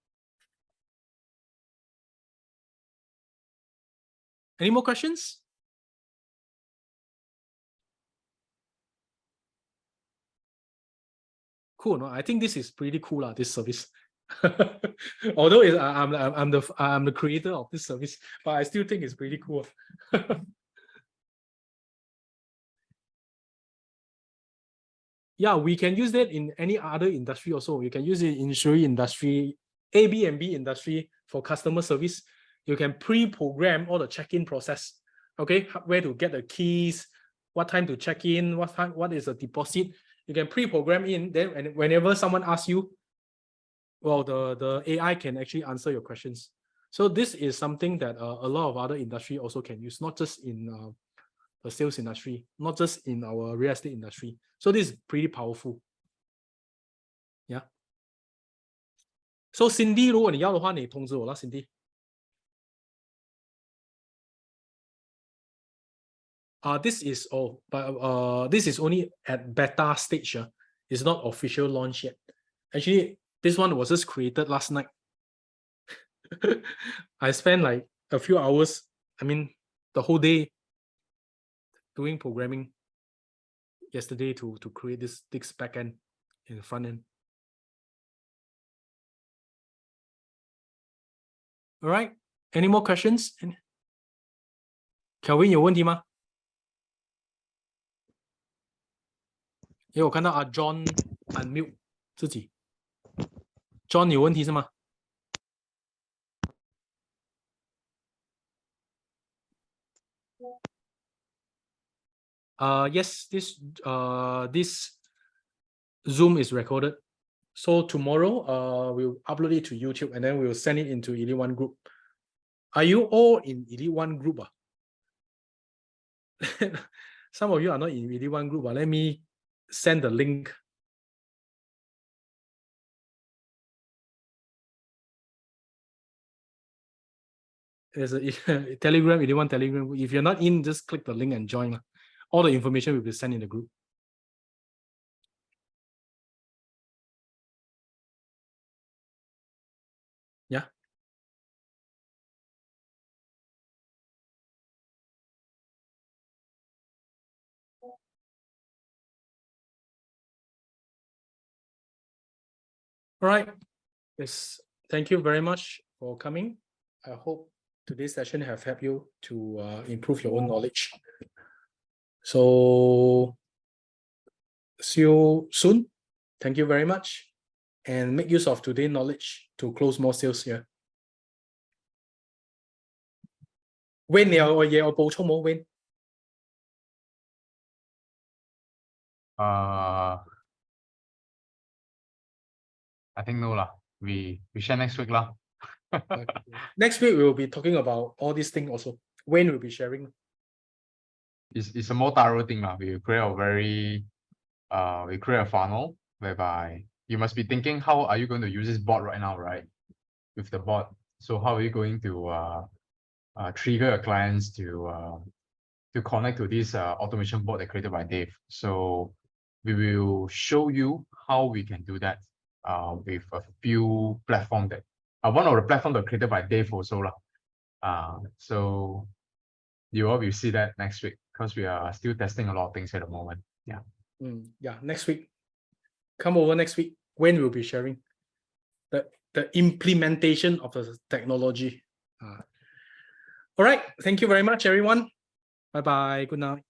Any more questions? Cool, no? I think this is pretty cool, this service. Although I'm the creator of this service, but I still think it's pretty cool. Yeah, we can use that in any other industry also. You can use it in insurance industry, Airbnb industry for customer service. You can pre-program all the check-in process. Okay, where to get the keys, what time to check in, what is the deposit. You can pre-program in. Then whenever someone asks you, well, the AI can actually answer your questions. So this is something that a lot of other industry also can use, not just in the sales industry, not just in our real estate industry. So this is pretty powerful. Yeah. So Cindy, 如果你要的话，你通知我啦 ，Cindy。This is this is only at beta stage. It's not official launch yet. Actually, this one was just created last night. I spent like a few hours, I mean, the whole day doing programming yesterday to create this backend in the front end. All right. Any more questions? Kelvin 有问题吗？因为我看到John unmute 自己。John 有问题是吗？Yes, this Zoom is recorded. So tomorrow, we'll upload it to YouTube and then we'll send it into Elite One group. Are you all in Elite One group? Some of you are not in Elite One group. Let me send the link. There's a Telegram, Elite One Telegram. If you're not in, just click the link and join. All the information will be sent in the group. Yeah. All right. Yes. Thank you very much for coming. I hope today's session have helped you to improve your own knowledge. So see you soon. Thank you very much. And make use of today's knowledge to close more sales here. Wayne 你有嘢我補充冇 Wayne？ I think no lah. We share next week lah. Okay. Next week we will be talking about all these things also. Wayne will be sharing. It's a more thorough thing lah. We create a funnel whereby you must be thinking how are you going to use this bot right now, right? With the bot. So how are you going to trigger your clients to connect to this automation bot that created by Dave. So we will show you how we can do that with a few platforms that one of the platforms that created by Dave also lah. So you all will see that next week because we are still testing a lot of things at the moment. Yeah. Yeah, next week. Come over next week. Wayne will be sharing the implementation of the technology. All right. Thank you very much, everyone. Bye-bye. Good night.